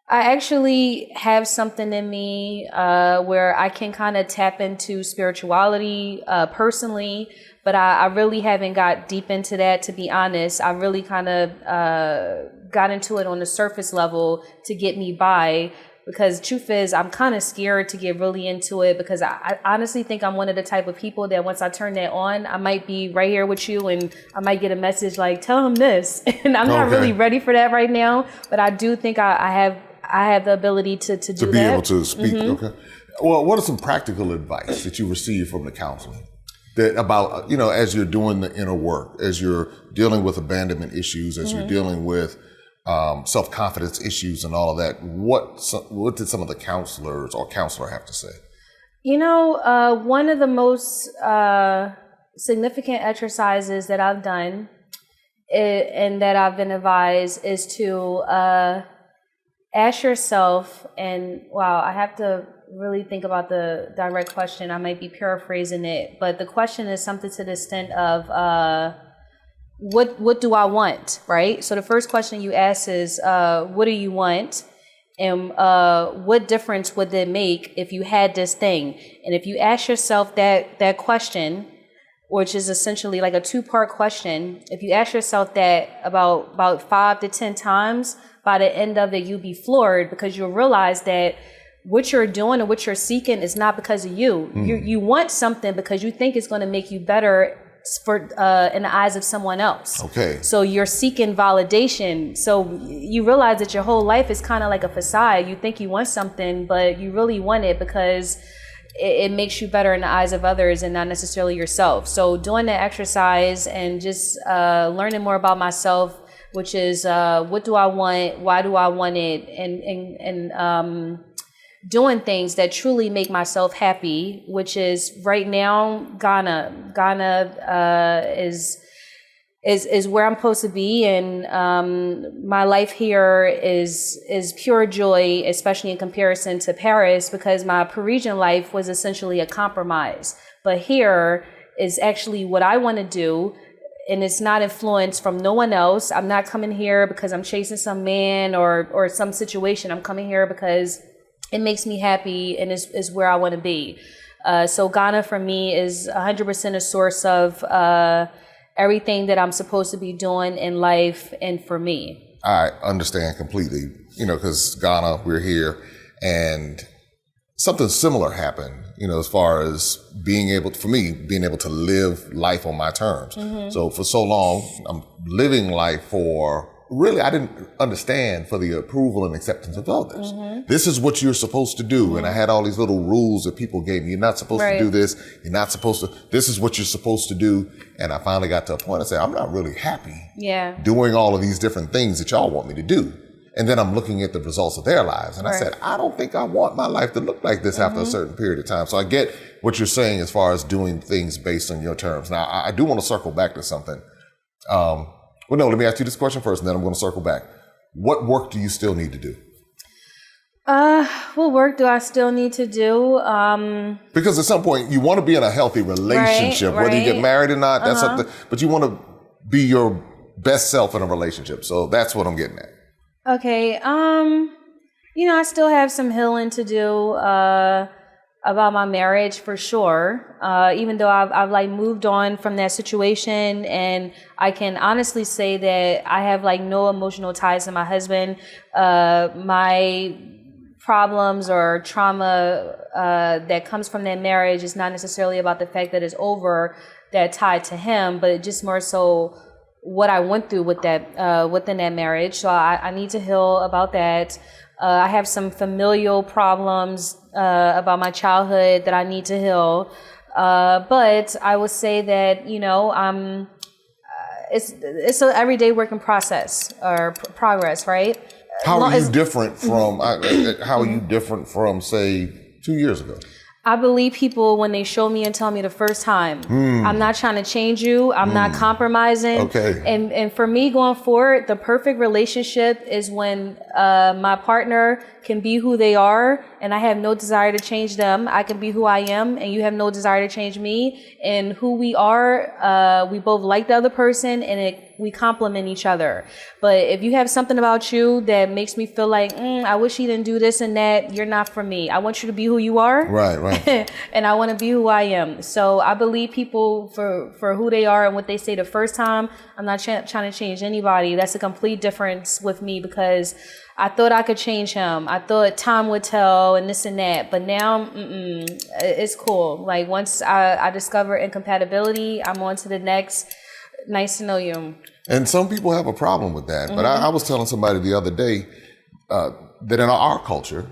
actually have something in me where I can kind of tap into spirituality personally, but I really haven't got deep into that, to be honest. I really kind of got into it on the surface level to get me by, because truth is, I'm kind of scared to get really into it, because I honestly think I'm one of the type of people that once I turn that on, I might be right here with you and I might get a message like, tell him this. And I'm not really ready for that right now, but I do think I have the ability to do that. To be able to speak, okay. Well, what are some practical advice that you received from the counseling? that about, as you're doing the inner work, as you're dealing with abandonment issues, as you're dealing with self-confidence issues and all of that, what did some of the counselors or counselor have to say? One of the most significant exercises that I've done and that I've been advised is to ask yourself, and wow, I have to really think about the direct question. I might be paraphrasing it, but the question is something to the extent of what do I want, right? So the first question you ask is what do you want? And what difference would it make if you had this thing? And if you ask yourself that question, which is essentially like a 2-part question, if you ask yourself that about 5 to 10 times, by the end of it, you'll be floored, because you'll realize that what you're doing and what you're seeking is not because of you. You want something because you think it's going to make you better for in the eyes of someone else. Okay. So you're seeking validation. So you realize that your whole life is kind of like a facade. You think you want something, but you really want it because it makes you better in the eyes of others and not necessarily yourself. So doing that exercise and just learning more about myself, which is what do I want, why do I want it, and doing things that truly make myself happy, which is right now Ghana. Ghana is where I'm supposed to be, and my life here is pure joy, especially in comparison to Paris, because my Parisian life was essentially a compromise. But here is actually what I want to do, and it's not influenced from no one else. I'm not coming here because I'm chasing some man or some situation. I'm coming here because it makes me happy and is where I want to be. So Ghana for me is 100% a source of everything that I'm supposed to be doing in life and for me. I understand completely, because Ghana, we're here, and something similar happened, as far as being able to live life on my terms. Mm-hmm. So for so long, I'm living life for, really, I didn't understand, for the approval and acceptance of others. Mm-hmm. This is what you're supposed to do. Mm-hmm. And I had all these little rules that people gave me. You're not supposed to do this. You're not supposed to, this is what you're supposed to do. And I finally got to a point I said, I'm not really happy doing all of these different things that y'all want me to do. And then I'm looking at the results of their lives. And I said, I don't think I want my life to look like this after a certain period of time. So I get what you're saying as far as doing things based on your terms. Now, I do want to circle back to something. Well, no, let me ask you this question first, and then I'm going to circle back. What work do you still need to do? What work do I still need to do? Because at some point, you want to be in a healthy relationship, whether you get married or not, that's something, but you want to be your best self in a relationship. So that's what I'm getting at. Okay. I still have some healing to do about my marriage for sure. Even though I've like moved on from that situation, and I can honestly say that I have like no emotional ties to my husband. My problems or trauma that comes from that marriage is not necessarily about the fact that it's over, that tied to him, but just more so what I went through with that within that marriage. So I need to heal about that. I have some familial problems about my childhood that I need to heal. But I would say that, it's an everyday work in process or progress, right? How are you different from, say, 2 years ago? I believe people when they show me and tell me the first time. I'm not trying to change you. I'm not compromising. Okay. And for me going forward, the perfect relationship is when my partner can be who they are and I have no desire to change them. I can be who I am and you have no desire to change me. And who we are, we both like the other person and we complement each other. But if you have something about you that makes me feel like, I wish he didn't do this and that, you're not for me. I want you to be who you are. Right. And I want to be who I am. So I believe people for who they are and what they say the first time. I'm not trying to change anybody. That's a complete difference with me because I thought I could change him. I thought time would tell and this and that. But now, it's cool. Like once I discover incompatibility, I'm on to the next. Nice to know you. And some people have a problem with that. But I was telling somebody the other day that in our culture,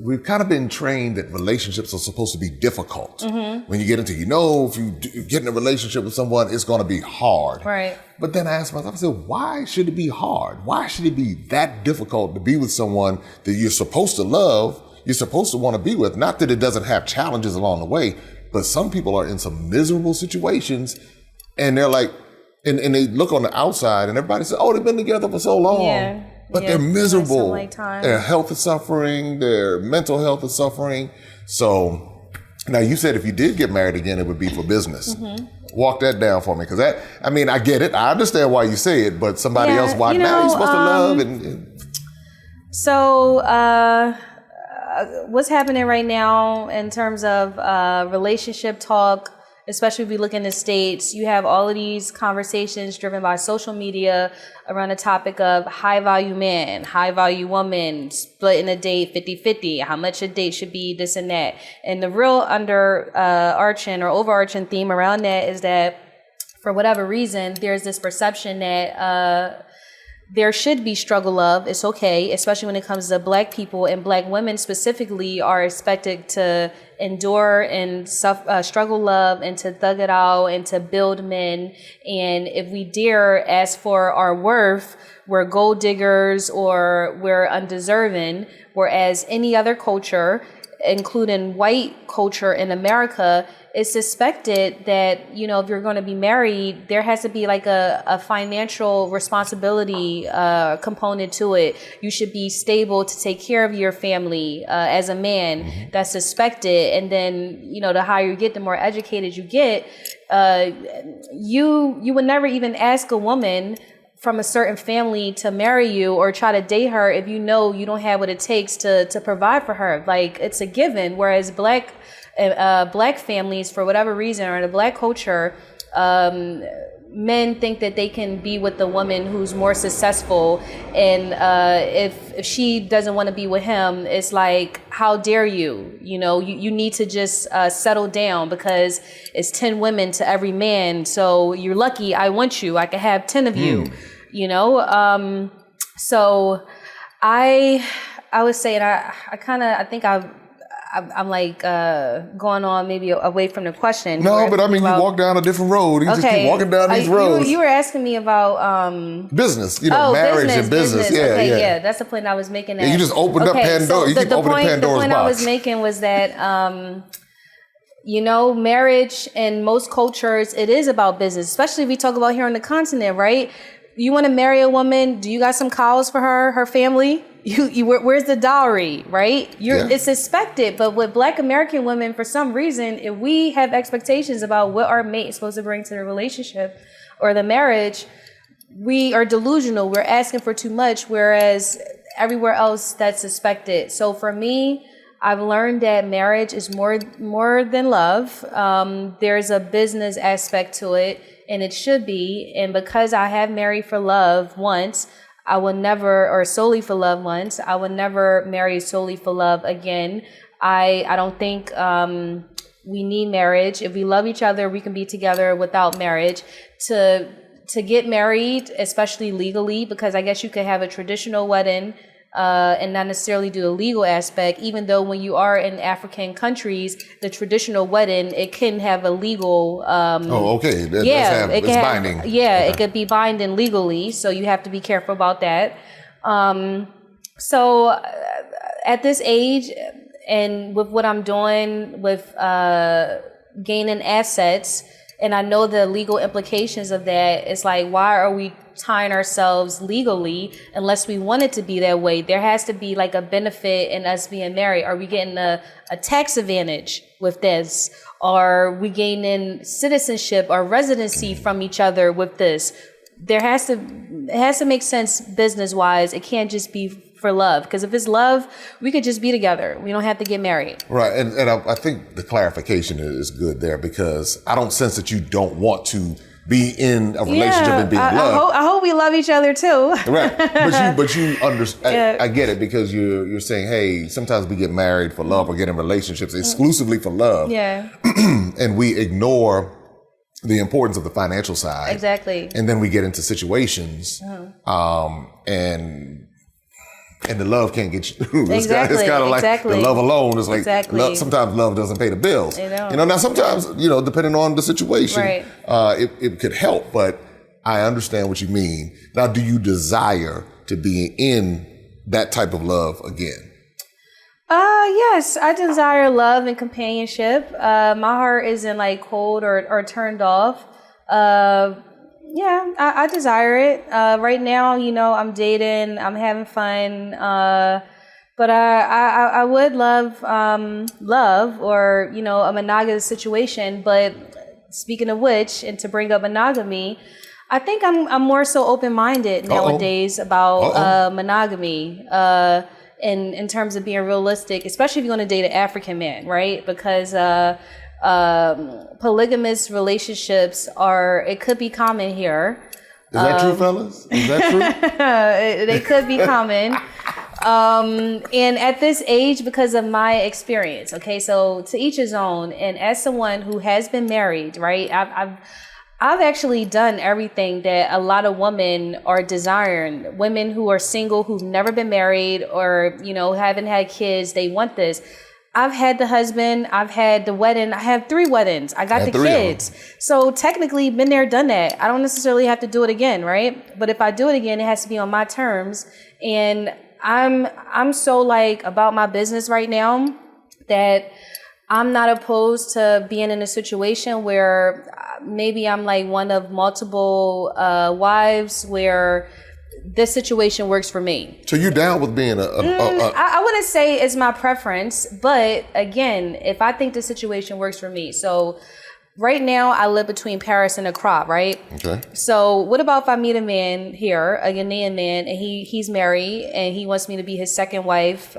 we've kind of been trained that relationships are supposed to be difficult. Mm-hmm. When you get into, if you get in a relationship with someone, it's going to be hard. Right. But then I asked myself, I said, why should it be hard? Why should it be that difficult to be with someone that you're supposed to love, you're supposed to want to be with? Not that it doesn't have challenges along the way, but some people are in some miserable situations and they're like, and they look on the outside and everybody says, oh, they've been together for so long. Yeah. But they're miserable. Like their health is suffering. Their mental health is suffering. So now you said if you did get married again, it would be for business. Mm-hmm. Walk that down for me. Because I get it. I understand why you say it, but somebody else, why now you're supposed to love? So what's happening right now in terms of relationship talk, especially if we look in the States, you have all of these conversations driven by social media around the topic of high value man, high value woman, splitting a date 50-50, how much a date should be, this and that. And the real overarching theme around that is that for whatever reason, there's this perception that there should be struggle love. It's okay, especially when it comes to Black people, and Black women specifically are expected to endure and struggle love and to thug it out and to build men. And if we dare ask for our worth, we're gold diggers or we're undeserving. Whereas any other culture, including white culture in America, it's suspected that, if you're going to be married, there has to be like a financial responsibility component to it. You should be stable to take care of your family as a man. Mm-hmm. That's suspected. And then, the higher you get, the more educated you get. You would never even ask a woman from a certain family to marry you or try to date her if you know you don't have what it takes to provide for her. Like, it's a given. Whereas Black families, for whatever reason, or in the Black culture, men think that they can be with the woman who's more successful, and if she doesn't want to be with him, it's like, how dare you? You need to just settle down because it's 10 women to every man. So you're lucky. I want you. I can have 10 of you. So I would say, and I think I'm like going on maybe away from the question. No, but you walk down a different road. You just keep walking down these roads. You were asking me about business, marriage and business. Yeah, that's the point I was making. You just opened up Pandora's box. The point I was making was that marriage in most cultures, it is about business, especially if we talk about here on the continent, right? You want to marry a woman? Do you got some cows for her family? Where's the dowry, right? It's suspected, but with Black American women, for some reason, if we have expectations about what our mate is supposed to bring to the relationship or the marriage, we are delusional. We're asking for too much, whereas everywhere else that's suspected. So for me, I've learned that marriage is more than love. There's a business aspect to it, and it should be. And because I have married for love once, I will never, or solely for love once, I will never marry solely for love again. I don't think we need marriage. If we love each other, we can be together without marriage. To get married, especially legally, because I guess you could have a traditional wedding and not necessarily do the legal aspect, even though when you are in African countries, the traditional wedding, it can have a legal... it's binding. It could be binding legally, so you have to be careful about that. So at this age, and with what I'm doing with gaining assets, and I know the legal implications of that, it's like, why are we tying ourselves legally unless we want it to be that way? There has to be like a benefit in us being married. Are we getting a tax advantage with this? Are we gaining citizenship or residency from each other with this? It has to make sense business wise. It can't just be for love, because if it's love, we could just be together. We don't have to get married. Right. And I think the clarification is good there, because I don't sense that you don't want to be in a relationship and be in love. I hope we love each other too. Right. But you understand. I get it, because you're saying, hey, sometimes we get married for love or get in relationships exclusively for love. Yeah. And we ignore the importance of the financial side. Exactly. And then we get into situations and and the love can't get you through. Exactly. It's kind of like the love alone is like, sometimes love doesn't pay the bills. Now sometimes, depending on the situation, right. It could help, but I understand what you mean. Now, do you desire to be in that type of love again? Yes, I desire love and companionship. My heart isn't like cold or turned off. Yeah, I desire it. Right now, I'm dating, I'm having fun. But I would love or, a monogamous situation. But speaking of which, and to bring up monogamy, I think I'm more so open-minded nowadays about monogamy. In terms of being realistic, especially if you want to date an African man, right? Because polygamous relationships it could be common here. Is that true, fellas? Is that true? They could be common. And at this age, because of my experience, okay, so to each his own, and as someone who has been married, right, I've actually done everything that a lot of women are desiring. Women who are single, who've never been married or, haven't had kids, they want this. I've had the husband, I've had the wedding, I have 3 weddings, I got the kids. So technically been there, done that. I don't necessarily have to do it again, right? But if I do it again, it has to be on my terms. And I'm so about my business right now that I'm not opposed to being in a situation where maybe I'm one of multiple wives where this situation works for me. So you're down with being I wouldn't say it's my preference, but again, if I think the situation works for me. So right now I live between Paris and Accra, right? Okay. So what about if I meet a man here, a Ghanaian man, and he's married and he wants me to be his second wife,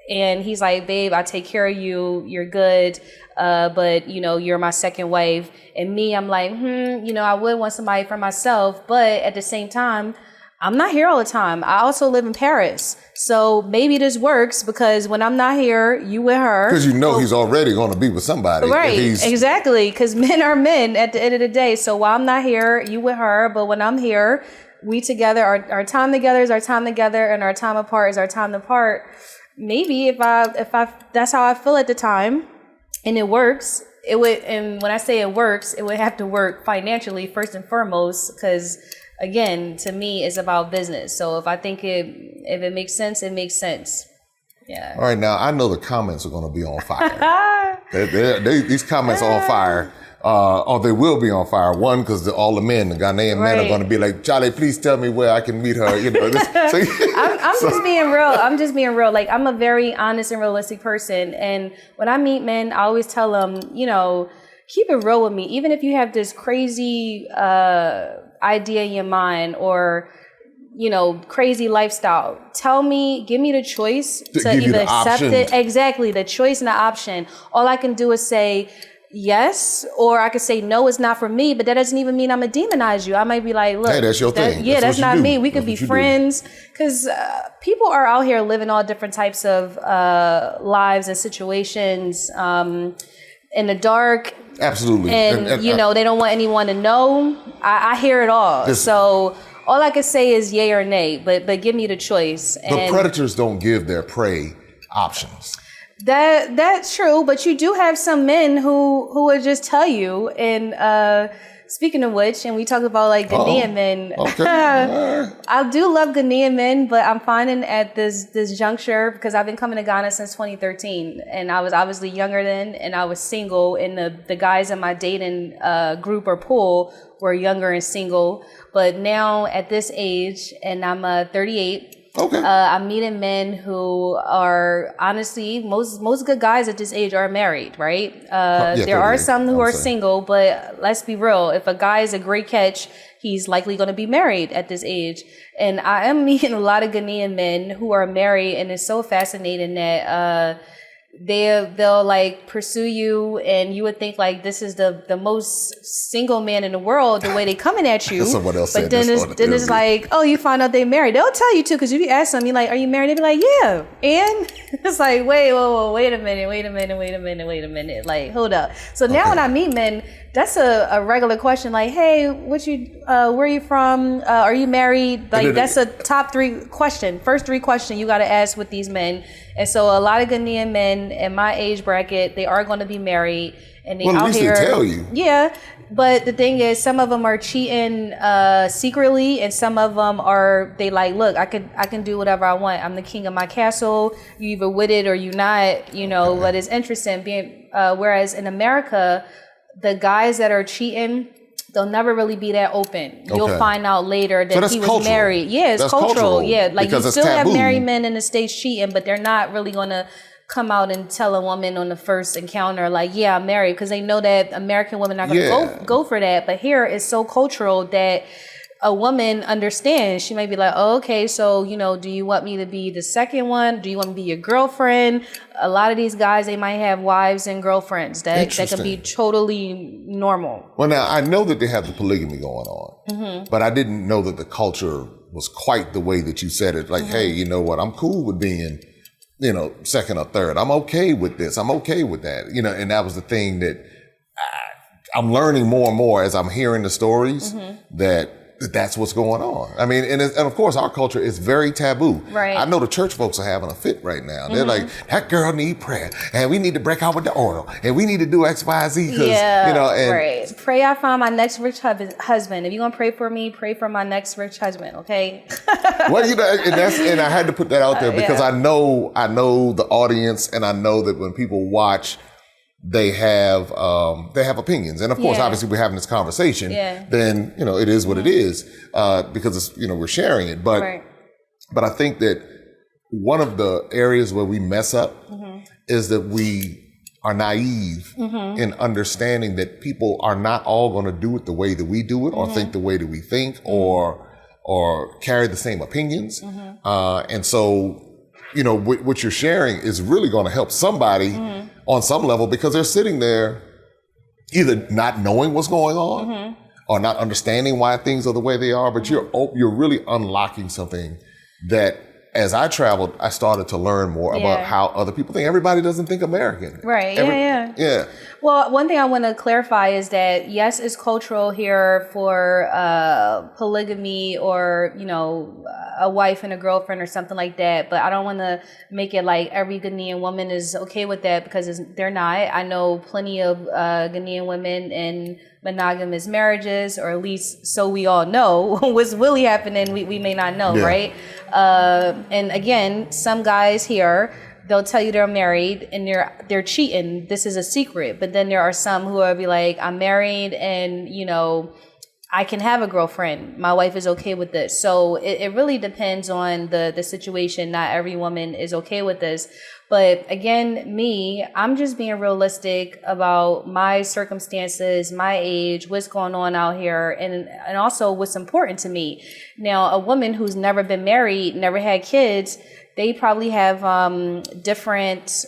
and he's like, babe, I take care of you, you're good, but you're my second wife. And me, I'm like, I would want somebody for myself, but at the same time, I'm not here all the time. I also live in Paris. So maybe this works because when I'm not here, you with her. Because he's already going to be with somebody. Right, exactly. Because men are men at the end of the day. So while I'm not here, you with her. But when I'm here, we together, our time together is our time together, and our time apart is our time apart. Maybe if I that's how I feel at the time and it works, it would, and when I say it works, it would have to work financially first and foremost, because again, to me, it's about business. So if I think if it makes sense, it makes sense. Yeah. All right, now I know the comments are going to be on fire. These comments are on fire. Or they will be on fire. One, because all the Ghanaian men are going to be like, Charlie, please tell me where I can meet her. I'm just being real. I'm just being real. I'm a very honest and realistic person. And when I meet men, I always tell them, keep it real with me. Even if you have this crazy idea in your mind or, crazy lifestyle, give me the choice to either accept it. Exactly. The choice and the option. All I can do is say, yes, or I could say, no, it's not for me, but that doesn't even mean I'm going to demonize you. I might be like, look, hey, that's your thing. Yeah, that's not me. We could be friends, because people are out here living all different types of lives and situations in the dark. Absolutely. And they don't want anyone to know. I hear it all. So all I can say is yay or nay, but give me the choice. The predators don't give their prey options. That's true, but you do have some men who would just tell you. And speaking of which, and we talk about Ghanaian men. Okay. I do love Ghanaian men, but I'm finding at this juncture, because I've been coming to Ghana since 2013, and I was obviously younger then, and I was single, and the guys in my dating group or pool were younger and single. But now at this age, and I'm 38. Okay. I'm meeting men who are, honestly, most good guys at this age are married, right? There are some who are single, but let's be real. If a guy is a great catch, he's likely going to be married at this age. And I am meeting a lot of Ghanaian men who are married, and it's so fascinating that they'll pursue you, and you would think this is the most single man in the world, the way they coming at you. Someone else but then it's like, oh, you find out they married. They'll tell you too, because if you ask them, you're like, are you married? They'll be like, yeah. And it's like, wait a minute. Like, hold up. So now when I meet men, That's a regular question. Like, hey, where are you from? Are you married? Like, that's a top 3 question. First 3 question you got to ask with these men. And so a lot of Ghanaian men in my age bracket, they are going to be married, and they out here. They tell you. Yeah, but the thing is, some of them are cheating secretly, and some of them they like, look, I can do whatever I want. I'm the king of my castle. You either with it or you not. But it's interesting whereas in America, the guys that are cheating, they'll never really be that open. You'll find out later that he was cultural. Married. Yeah, it's cultural. Yeah, like you still have married men in the States cheating, but they're not really going to come out and tell a woman on the first encounter, like, yeah, I'm married, because they know that American women are going to go for that. But here it's so cultural that a woman understands. She might be like, oh, okay, so, do you want me to be the second one? Do you want me to be your girlfriend? A lot of these guys, they might have wives and girlfriends that can be totally normal. Well, now, I know that they have the polygamy going on, but I didn't know that the culture was quite the way that you said it. Like, hey, you know what? I'm cool with being, second or third. I'm okay with this. I'm okay with that. And that was the thing that I'm learning more and more as I'm hearing the stories that's what's going on. I mean, and of course, our culture is very taboo. Right. I know the church folks are having a fit right now. They're like, that girl need prayer, and we need to break out with the oil, and we need to do X, Y, Z. Right. Pray I find my next rich husband. If you're gonna pray for me, pray for my next rich husband. Okay. Well, and I had to put that out there because I know the audience, and I know that when people watch, they have opinions, and of course, obviously, we're having this conversation. Then it is what it is because it's, we're sharing it. But I think that one of the areas where we mess up is that we are naive in understanding that people are not all going to do it the way that we do it, or think the way that we think, or carry the same opinions, and so. What you're sharing is really going to help somebody on some level, because they're sitting there either not knowing what's going on or not understanding why things are the way they are. But you're really unlocking something that, as I traveled, I started to learn more about how other people think. Everybody doesn't think American. Right. Yeah. Well, one thing I want to clarify is that, yes, it's cultural here for polygamy or, a wife and a girlfriend or something like that. But I don't want to make it like every Ghanaian woman is okay with that, because they're not. I know plenty of Ghanaian women in monogamous marriages, or at least so we all know. What's really happening, we may not know, right? And again, some guys here, they'll tell you they're married and they're cheating. This is a secret. But then there are some who will be like, I'm married and, I can have a girlfriend. My wife is okay with this. So it really depends on the situation. Not every woman is okay with this. But again, I'm just being realistic about my circumstances, my age, what's going on out here, and also what's important to me. Now, a woman who's never been married, never had kids, they probably have different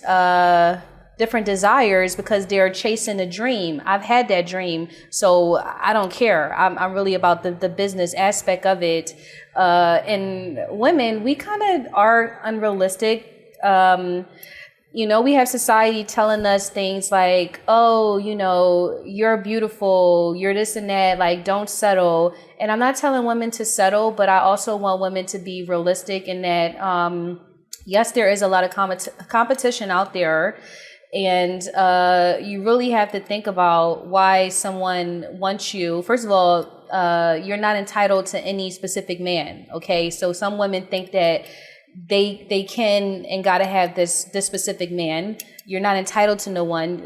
desires because they're chasing a dream. I've had that dream, so I don't care. I'm really about the business aspect of it. And women, we kind of are unrealistic. We have society telling us things like, oh, you're beautiful, you're this and that, like, don't settle. And I'm not telling women to settle, but I also want women to be realistic in that, yes, there is a lot of competition out there. And you really have to think about why someone wants you. First of all, you're not entitled to any specific man, okay? So some women think that they can and gotta have this specific man. You're not entitled to no one.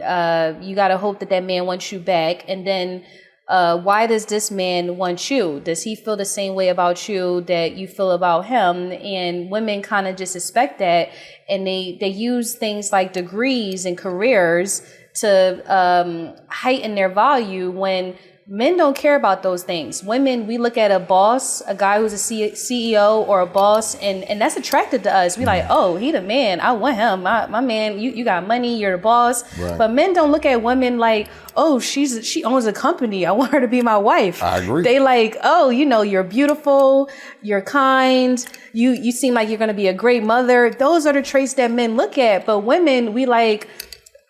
You gotta hope that man wants you back. And then why does this man want you? Does he feel the same way about you that you feel about him? And women kind of just expect that, and they use things like degrees and careers to heighten their value, when men don't care about those things. Women, we look at a boss, a guy who's a CEO or a boss, and that's attractive to us. We like, oh, he the man. I want him. My man, you got money, you're the boss. Right. But men don't look at women like, oh, she owns a company, I want her to be my wife. I agree. They like, oh, you're beautiful, you're kind, you seem like you're going to be a great mother. Those are the traits that men look at. But women, we like,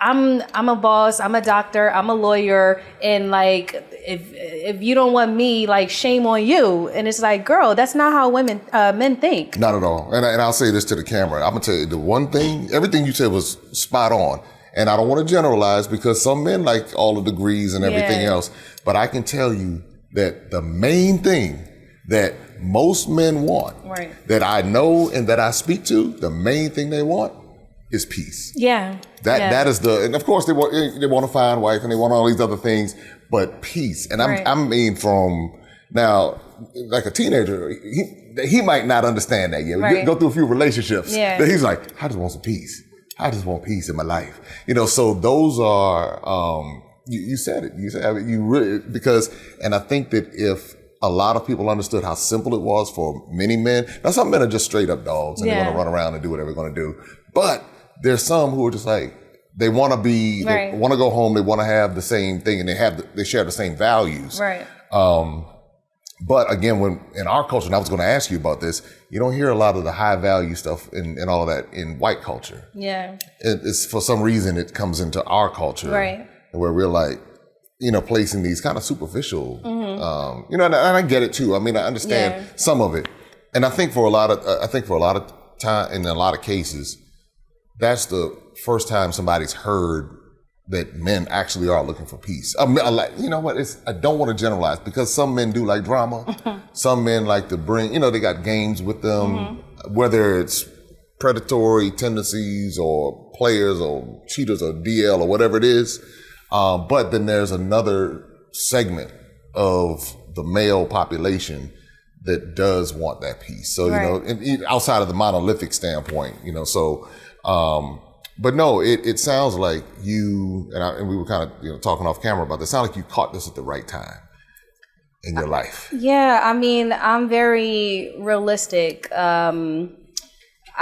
I'm a boss, I'm a doctor, I'm a lawyer, and like if you don't want me, like shame on you. And it's like, girl, that's not how men think. Not at all. And I'll say this to the camera. I'm gonna tell you the one thing, everything you said was spot on. And I don't want to generalize because some men like all the degrees and everything else. But I can tell you that the main thing that most men want, that I know and that I speak to, the main thing they want is peace. That is and of course they want to find a wife and they want all these other things, but peace. And I mean from now, like a teenager, he might not understand that yet. Go through a few relationships. That he's like, I just want some peace. I just want peace in my life. So those are you said it. You said it. You really, because, and I think that if a lot of people understood how simple it was for many men. Now some men are just straight up dogs and they want to run around and do whatever they're going to do. But there's some who are just like, they want to be, they want to go home, they want to have the same thing, and they share the same values. But again, when in our culture, and I was going to ask you about this, you don't hear a lot of the high value stuff and all of that in white culture. It's for some reason it comes into our culture, where we're like, placing these kind of superficial, and I get it too. I mean, I understand some of it, and I think for a lot of time, in a lot of cases, that's the first time somebody's heard that men actually are looking for peace. I don't want to generalize because some men do like drama. Some men like to bring, they got games with them, whether it's predatory tendencies or players or cheaters or DL or whatever it is. But then there's another segment of the male population that does want that peace. So, outside of the monolithic standpoint, but no, it sounds like you, and we were kind of, talking off camera about this. It sounds like you caught this at the right time in your life. Yeah, I mean, I'm very realistic.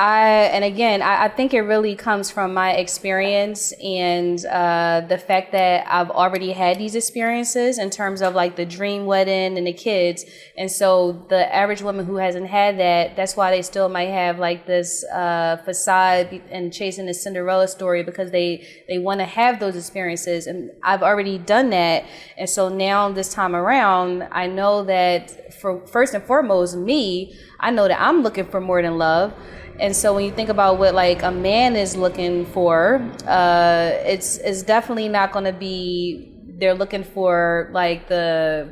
I think it really comes from my experience and the fact that I've already had these experiences in terms of like the dream wedding and the kids. And so the average woman who hasn't had that, that's why they still might have like this facade and chasing the Cinderella story, because they want to have those experiences. And I've already done that. And so now this time around, I know that for first and foremost, I know that I'm looking for more than love. And so when you think about what like a man is looking for, it's definitely not going to be, they're looking for like the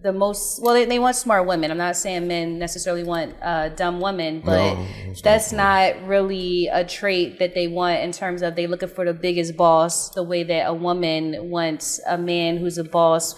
most, well, they want smart women. I'm not saying men necessarily want dumb women, but that's not really a trait that they want in terms of they looking for the biggest boss, the way that a woman wants a man who's a boss.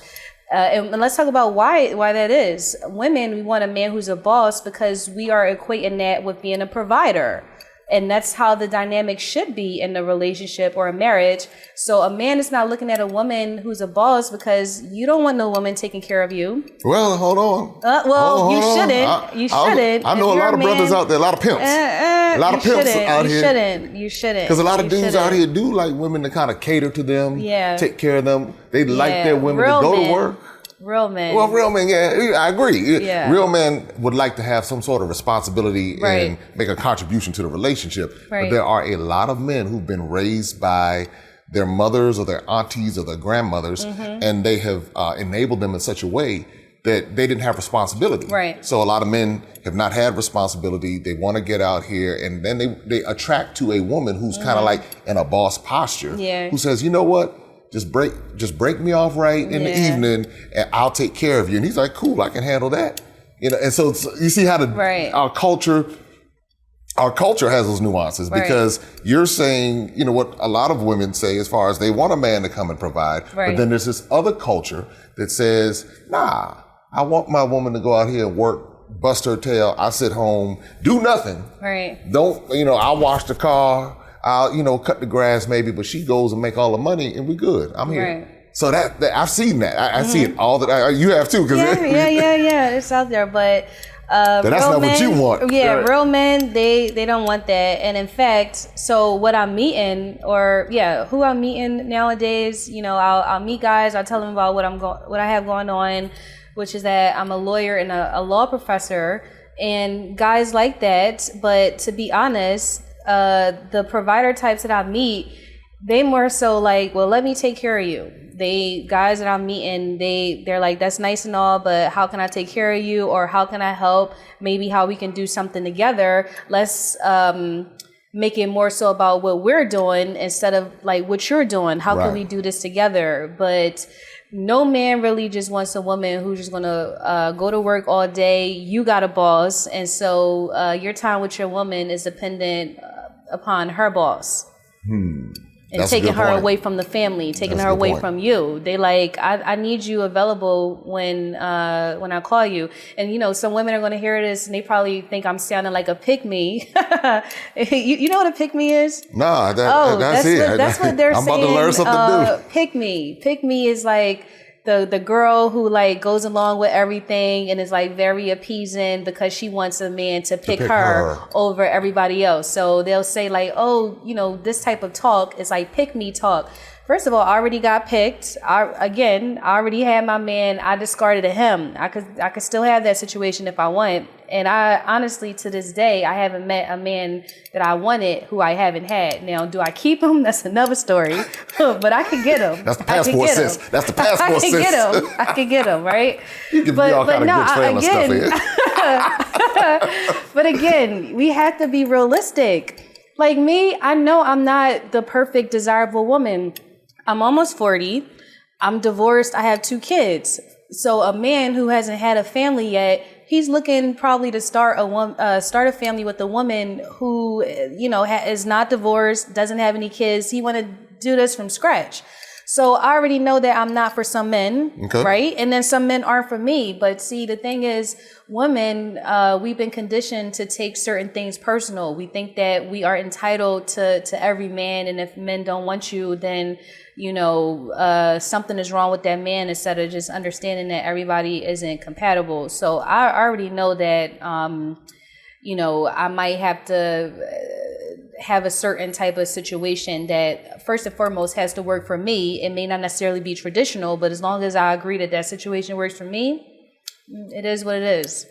And let's talk about why that is. Women, we want a man who's a boss because we are equating that with being a provider. And that's how the dynamic should be in a relationship or a marriage. So a man is not looking at a woman who's a boss because you don't want no woman taking care of you. Well, hold on. You shouldn't. You shouldn't. I know a lot of brothers out there, a lot of pimps. A lot of pimps out here. You shouldn't. Because a lot of dudes out here do like women to kind of cater to them, take care of them. They like their women to go to work. Real men. Well, real men, I agree. Yeah. Real men would like to have some sort of responsibility and make a contribution to the relationship. But there are a lot of men who've been raised by their mothers or their aunties or their grandmothers, and they have enabled them in such a way that they didn't have responsibility. So a lot of men have not had responsibility. They want to get out here, and then they attract to a woman who's kind of like in a boss posture, who says, you know what? Just break me off right in the evening, and I'll take care of you. And he's like, cool, I can handle that. And so you see how our culture has those nuances, because you're saying, what a lot of women say as far as they want a man to come and provide, but then there's this other culture that says, nah, I want my woman to go out here and work, bust her tail, I sit home, do nothing. Don't, I'll wash the car, I'll, cut the grass maybe, but she goes and make all the money and we good. I'm here. So that I've seen that. I see it all the time. You have too. Yeah. It's out there, but that's not what you want. Yeah, real men, they don't want that. And in fact, so what I'm meeting, who I'm meeting nowadays, I'll meet guys. I'll tell them about what I have going on, which is that I'm a lawyer and a law professor, and guys like that. But to be honest, the provider types that I meet, they more so like, well, let me take care of you. Guys that I'm meeting, they're like, that's nice and all, but how can I take care of you? Or how can I help? Maybe how we can do something together. Let's make it more so about what we're doing instead of like what you're doing. How can we do this together? But no man really just wants a woman who's just gonna go to work all day. You got a boss, and so your time with your woman is dependent upon her boss. And That's taking her point. away from the family, taking That's her away point. from you. They like, I need you available when I call you. And you know, some women are going to hear this and they probably think I'm sounding like a pick-me. you know what a pick-me is? Nah, that's it. That's what they're I'm saying. about to learn something new. Pick-me. Pick-me is like the girl who like goes along with everything and is like very appeasing because she wants a man to pick her over everybody else. So they'll say like, oh, you know, this type of talk is like pick me talk. First of all, I already got picked. I already had my man. I discarded him. I could still have that situation if I want. And I honestly, to this day, I haven't met a man that I wanted who I haven't had. Now, do I keep him? That's another story. But I can get him. That's the passport, sis. That's the passport, sis. I can get him, right? You can be all kind of good trailer stuff here. But again, we have to be realistic. Like me, I know I'm not the perfect, desirable woman. I'm almost 40. I'm divorced. I have 2 kids. So a man who hasn't had a family yet, he's looking probably to start a family with a woman who, you know, is not divorced, doesn't have any kids. He want to do this from scratch. So I already know that I'm not for some men, right? And then some men aren't for me. But see, the thing is, women, we've been conditioned to take certain things personal. We think that we are entitled to every man. And if men don't want you, then, you know, something is wrong with that man, instead of just understanding that everybody isn't compatible. So I already know that, you know, I might have to have a certain type of situation that first and foremost has to work for me. It may not necessarily be traditional, but as long as I agree that that situation works for me, it is what it is.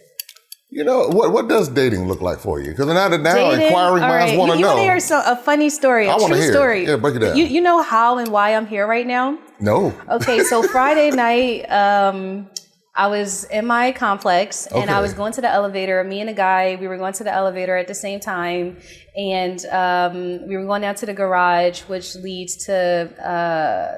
You know, what does dating look like for you? Because now inquiring minds want to know. You want to hear a funny story, a true story? Yeah, break it down. You know how and why I'm here right now? No. Okay, so Friday night, I was in my complex and I was going to the elevator. Me and a guy, we were going to the elevator at the same time. And we were going down to the garage, which leads to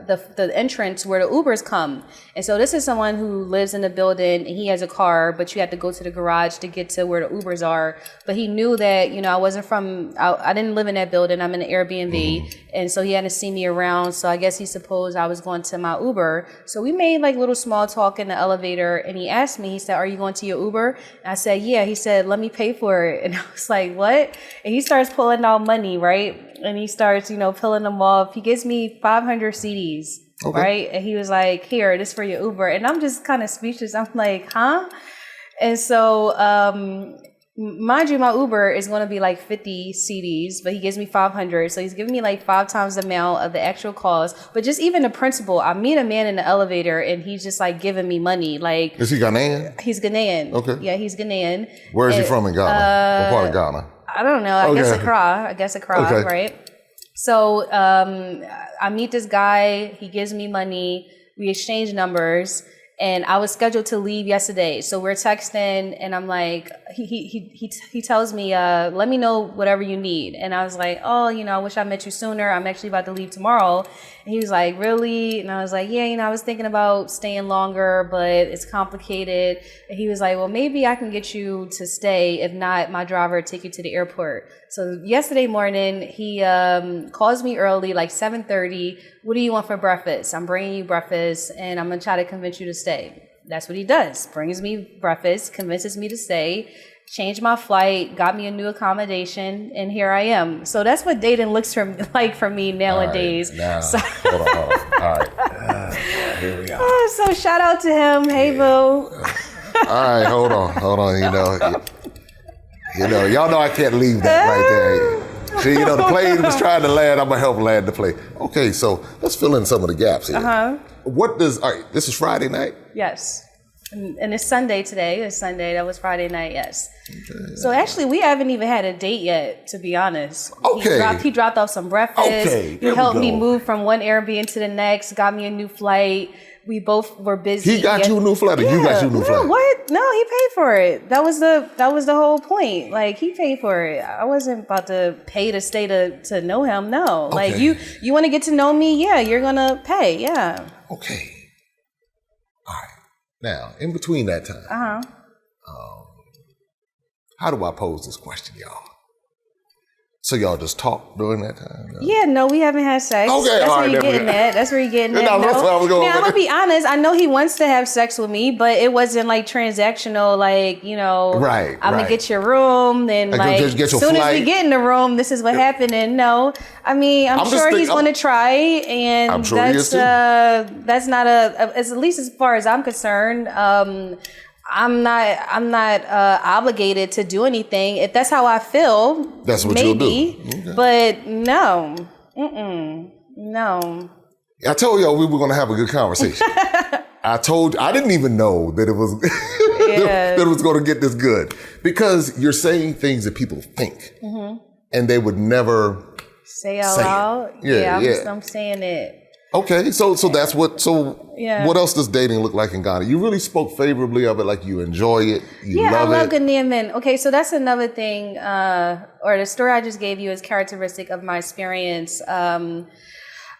the entrance where the Ubers come. And so this is someone who lives in the building and he has a car, but you have to go to the garage to get to where the Ubers are. But he knew that, you know, I wasn't I didn't live in that building. I'm in an Airbnb. And so he had to see me around. So I guess he supposed I was going to my Uber. So we made like little small talk in the elevator. And he asked me, he said, "Are you going to your Uber?" And I said, "Yeah." He said, "Let me pay for it." And I was like, "What?" And he starts pulling out money, right? And he starts, you know, pulling them off. He gives me 500 CDs, right? And he was like, "Here, this for your Uber." And I'm just kind of speechless. I'm like, huh? And so, mind you, my Uber is going to be like 50 CDs, but he gives me 500. So he's giving me like 5 times the amount of the actual cost. But just even the principle, I meet a man in the elevator and he's just like giving me money. Like, is he Ghanaian? He's Ghanaian. Okay. Yeah, he's Ghanaian. Where is he from in Ghana? What part of Ghana? I don't know. I guess Accra, right? So I meet this guy. He gives me money. We exchange numbers. And I was scheduled to leave yesterday. So we're texting and I'm like, he tells me, let me know whatever you need. And I was like, oh, you know, I wish I met you sooner. I'm actually about to leave tomorrow. And he was like, really? And I was like, yeah, you know, I was thinking about staying longer, but it's complicated. And he was like, well, maybe I can get you to stay. If not, my driver will take you to the airport. So yesterday morning, he calls me early, like 7:30. What do you want for breakfast? I'm bringing you breakfast, and I'm going to try to convince you to stay. That's what he does. Brings me breakfast, convinces me to stay, changed my flight, got me a new accommodation, and here I am. So that's what dating looks like for me nowadays. All right, so, hold on. All right. Here we go. So shout out to him. Hey, boo. All right, hold on. You know, y'all know I can't leave that right there. See, you know, the plane was trying to land. I'm going to help land the plane. Okay, so let's fill in some of the gaps here. All right, this is Friday night? Yes. And it's Sunday today. It's Sunday. That was Friday night, yes. Okay. So actually, we haven't even had a date yet, to be honest. Okay. He dropped off some breakfast. Okay. He helped me move from one Airbnb to the next, got me a new flight. We both were busy. He got you a new flight, or you got you a new flight? What? No, he paid for it. That was the whole point. Like, he paid for it. I wasn't about to pay to stay to know him. No. Okay. Like, you want to get to know me? Yeah, you're gonna pay. Yeah. Okay. All right. Now, in between that time, how do I pose this question, y'all? So y'all just talk during that time? No? Yeah, no, we haven't had sex. Okay, that's all where right, you're getting at. That's where you're getting at. That's where I was going. Now, I'm gonna be honest. I know he wants to have sex with me, but it wasn't like transactional. Like, right. I'm gonna get your room, and like as soon as we get in the room, this is what happened. And no, I mean, I'm sure he's gonna try, and I'm sure that's not at least as far as I'm concerned. I'm not obligated to do anything. If that's how I feel, that's what maybe, you'll do. Okay. But no. No. I told y'all we were going to have a good conversation. I didn't even know that it was that it was going to get this good, because you're saying things that people think, and they would never say out loud. Yeah, I'm saying it. Okay, so that's what. So what else does dating look like in Ghana? You really spoke favorably of it, like you enjoy it, you love it. Yeah, I love Ghanaian men. Okay, so that's another thing, or the story I just gave you is characteristic of my experience.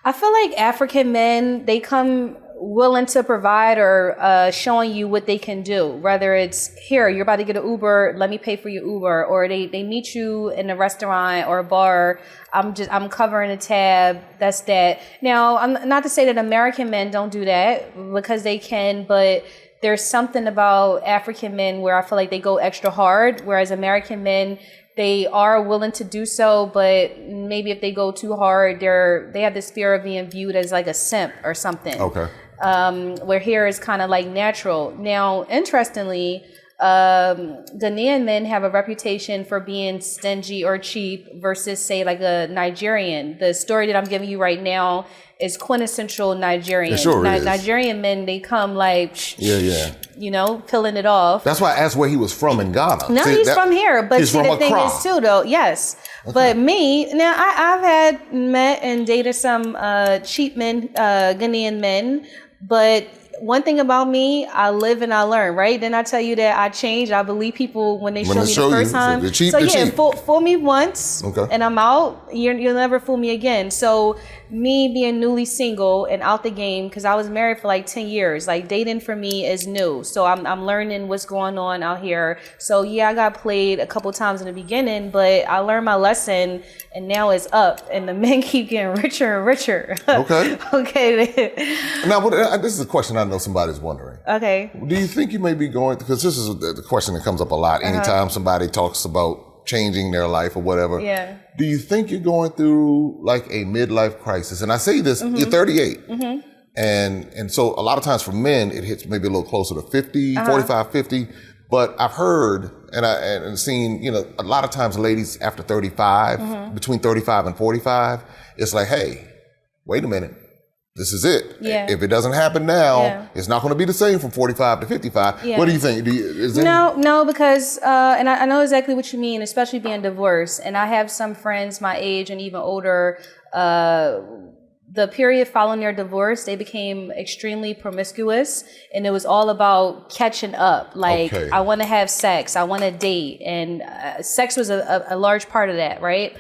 I feel like African men, they come willing to provide or showing you what they can do. Whether it's, here, you're about to get an Uber, let me pay for your Uber, or they meet you in a restaurant or a bar. I'm covering a tab. That's that. Now, I'm not to say that American men don't do that, because they can, but there's something about African men where I feel like they go extra hard, whereas American men, they are willing to do so, but maybe if they go too hard, they have this fear of being viewed as like a simp or something. Okay. Where here is kind of like natural. Now, interestingly, Ghanaian men have a reputation for being stingy or cheap versus, say, like a Nigerian. The story that I'm giving you right now is quintessential Nigerian. It sure is. Nigerian men, they come like, peeling it off. That's why I asked where he was from in Ghana. No, he's from here, but see, the thing is too, though, yes. Okay. But me, now I've met and dated some cheap men, Ghanaian men, but one thing about me, I live and I learn, right? Then I tell you that I change. I believe people when they show me the first time. Fool me once, and I'm out. You'll never fool me again. So me being newly single and out the game, because I was married for like 10 years. Like, dating for me is new. So I'm learning what's going on out here. So yeah, I got played a couple times in the beginning, but I learned my lesson, and now it's up, and the men keep getting richer and richer. Okay. Okay. Now, this is a question I know somebody's wondering. Okay. Do you think you may be going, because this is the question that comes up a lot anytime somebody talks about changing their life or whatever. Yeah. Do you think you're going through like a midlife crisis? And I say this, you're 38. And so a lot of times for men, it hits maybe a little closer to 50, 45, 50. But I've heard and seen, a lot of times ladies after 35, between 35 and 45, it's like, hey, wait a minute. This is it. Yeah. If it doesn't happen now, it's not going to be the same from 45 to 55. Yeah. What do you think? No, because, and I know exactly what you mean, especially being divorced. And I have some friends my age and even older, the period following their divorce, they became extremely promiscuous, and it was all about catching up. Like, I want to have sex, I want to date, and sex was a large part of that, right?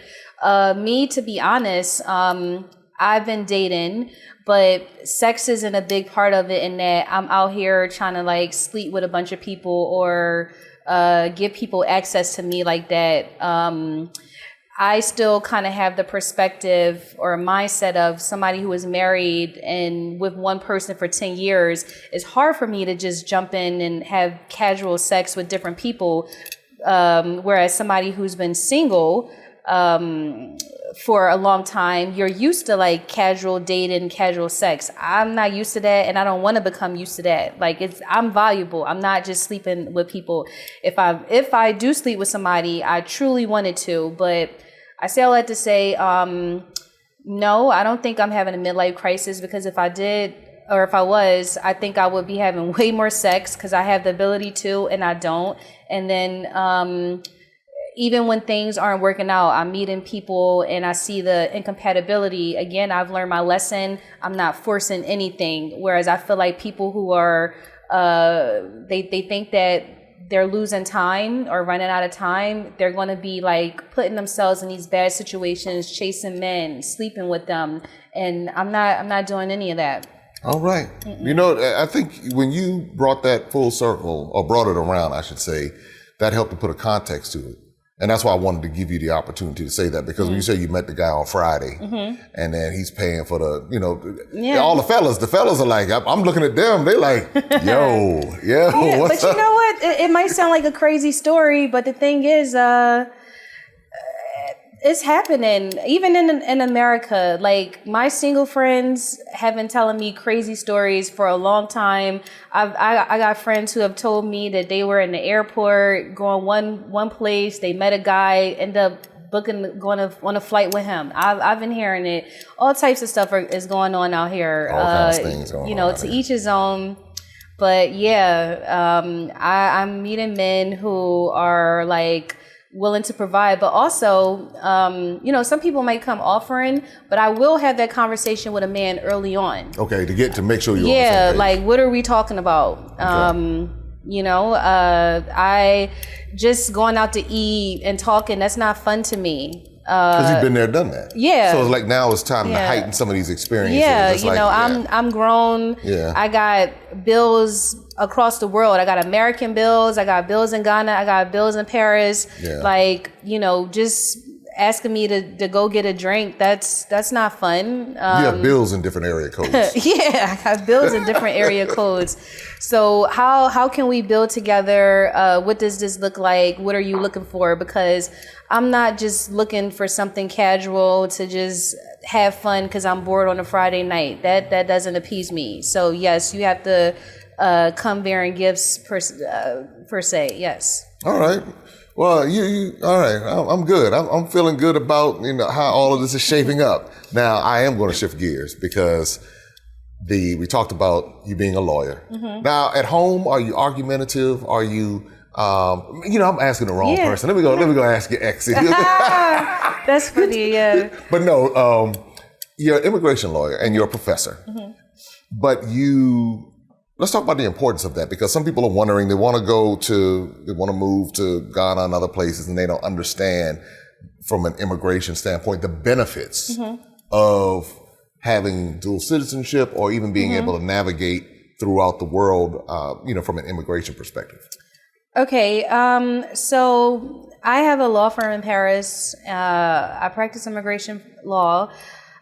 Me, to be honest, I've been dating, but sex isn't a big part of it, in that I'm out here trying to like sleep with a bunch of people or give people access to me like that. I still kind of have the perspective or mindset of somebody who is married and with one person for 10 years. It's hard for me to just jump in and have casual sex with different people. Whereas somebody who's been single for a long time, you're used to like casual dating, casual sex. I'm not used to that, and I don't want to become used to that. Like, I'm valuable. I'm not just sleeping with people. If I do sleep with somebody, I truly wanted to. But I say all that to say, no, I don't think I'm having a midlife crisis, because if I did, or if I was, I think I would be having way more sex because I have the ability to, and I don't. And then even when things aren't working out, I'm meeting people and I see the incompatibility. Again, I've learned my lesson. I'm not forcing anything. Whereas I feel like people who are, they think that they're losing time or running out of time. They're going to be like putting themselves in these bad situations, chasing men, sleeping with them. And I'm not doing any of that. All right. Mm-mm. You know, I think when you brought that full circle, or brought it around, I should say, that helped to put a context to it. And that's why I wanted to give you the opportunity to say that, because when you say you met the guy on Friday and then he's paying for the, you know, all the fellas are like, I'm looking at them. They like, yo, what's but up? You know what? It might sound like a crazy story, but the thing is, it's happening even in America. Like my single friends have been telling me crazy stories for a long time. I got friends who have told me that they were in the airport going one place. They met a guy, end up going on a flight with him. I've been hearing it. All types of stuff is going on out here. All kinds of things going on to each his own. But yeah, I'm meeting men who are like willing to provide, but also, some people might come offering, but I will have that conversation with a man early on. Okay, to make sure you're on the same page. Like, what are we talking about? Okay. I just going out to eat and talking, that's not fun to me. Because you've been there, done that. Yeah. So it's like now it's time to heighten some of these experiences. Yeah, I'm grown. Yeah. I got bills across the world. I got American bills. I got bills in Ghana. I got bills in Paris. Yeah. Like, just asking me to go get a drink, that's not fun. You have bills in different area codes. Yeah, I have bills in different area codes. So how can we build together? What does this look like? What are you looking for? Because I'm not just looking for something casual to just have fun because I'm bored on a Friday night. That doesn't appease me. So yes, you have to come bearing gifts per se. Yes. All right. Well, you all right. I'm good. I'm feeling good about how all of this is shaping up. Now, I am going to shift gears because we talked about you being a lawyer. Mm-hmm. Now, at home, are you argumentative? Are you? I'm asking the wrong person. Let me go ask your ex. That's funny. Yeah. But no, you're an immigration lawyer and you're a professor. Mm-hmm. But let's talk about the importance of that, because some people are wondering, they want to move to Ghana and other places, and they don't understand from an immigration standpoint the benefits of having dual citizenship or even being able to navigate throughout the world, from an immigration perspective. Okay, so I have a law firm in Paris. I practice immigration law.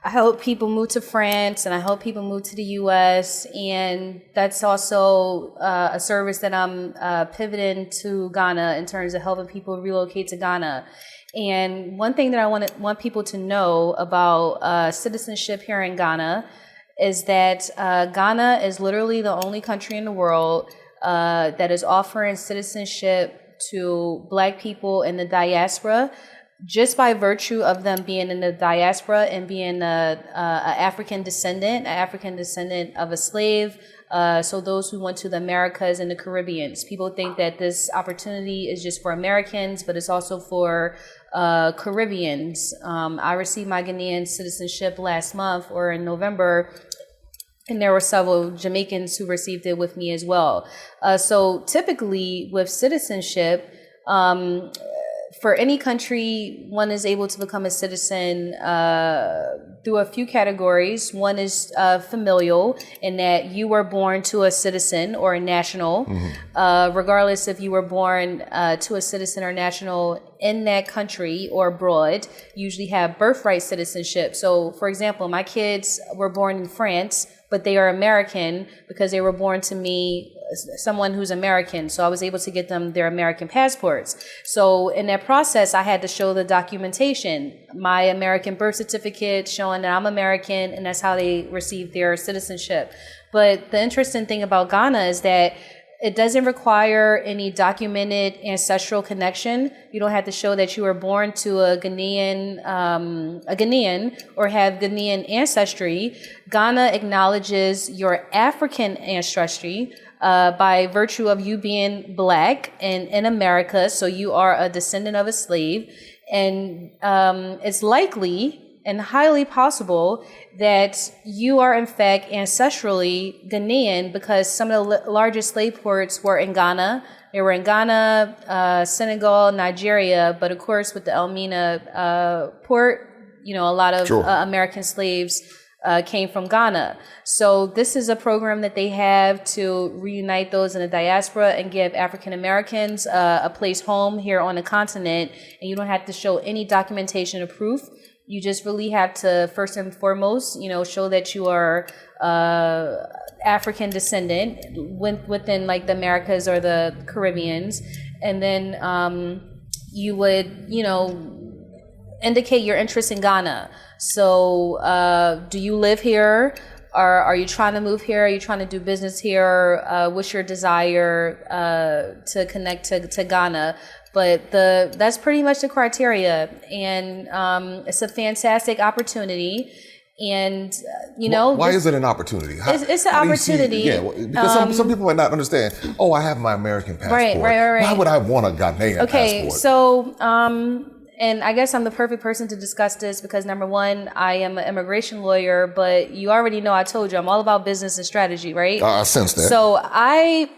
I help people move to France and I help people move to the U.S. And that's also a service that I'm pivoting to Ghana in terms of helping people relocate to Ghana. And one thing that I want people to know about citizenship here in Ghana is that Ghana is literally the only country in the world that is offering citizenship to Black people in the diaspora, just by virtue of them being in the diaspora and being an African descendant of a slave. So those who went to the Americas and the Caribbeans. People think that this opportunity is just for Americans, but it's also for Caribbeans. I received my Ghanaian citizenship last month or in November, and there were several Jamaicans who received it with me as well. So typically with citizenship, for any country, one is able to become a citizen through a few categories. One is familial, in that you were born to a citizen or a national, regardless if you were born to a citizen or national in that country or abroad. You usually have birthright citizenship. So, for example, my kids were born in France, but they are American because they were born to me, someone who's American. So I was able to get them their American passports. So in that process, I had to show the documentation, my American birth certificate showing that I'm American, and that's how they received their citizenship. But the interesting thing about Ghana is that It doesn't require any documented ancestral connection. You don't have to show that you were born to a Ghanaian or have Ghanaian ancestry. Ghana acknowledges your African ancestry by virtue of you being Black and in America, so you are a descendant of a slave. And it's likely and highly possible that you are in fact ancestrally Ghanaian, because some of the largest slave ports were in Ghana. They were in Ghana, Senegal, Nigeria, but of course with the Elmina port, a lot of American slaves came from Ghana. So this is a program that they have to reunite those in the diaspora and give African Americans a place home here on the continent. And you don't have to show any documentation or proof. You just really have to, first and foremost, show that you are African descendant within like the Americas or the Caribbeans. And then you would, indicate your interest in Ghana. So do you live here? Are you trying to move here? Are you trying to do business here? What's your desire to connect to Ghana? But that's pretty much the criteria, and it's a fantastic opportunity. And why is it an opportunity? It's an opportunity. Because some people might not understand. Oh, I have my American passport. Right. Why would I want a Ghanaian passport? Okay, so and I guess I'm the perfect person to discuss this because number one, I am an immigration lawyer, but you already know I told you I'm all about business and strategy, right? I sense that. So I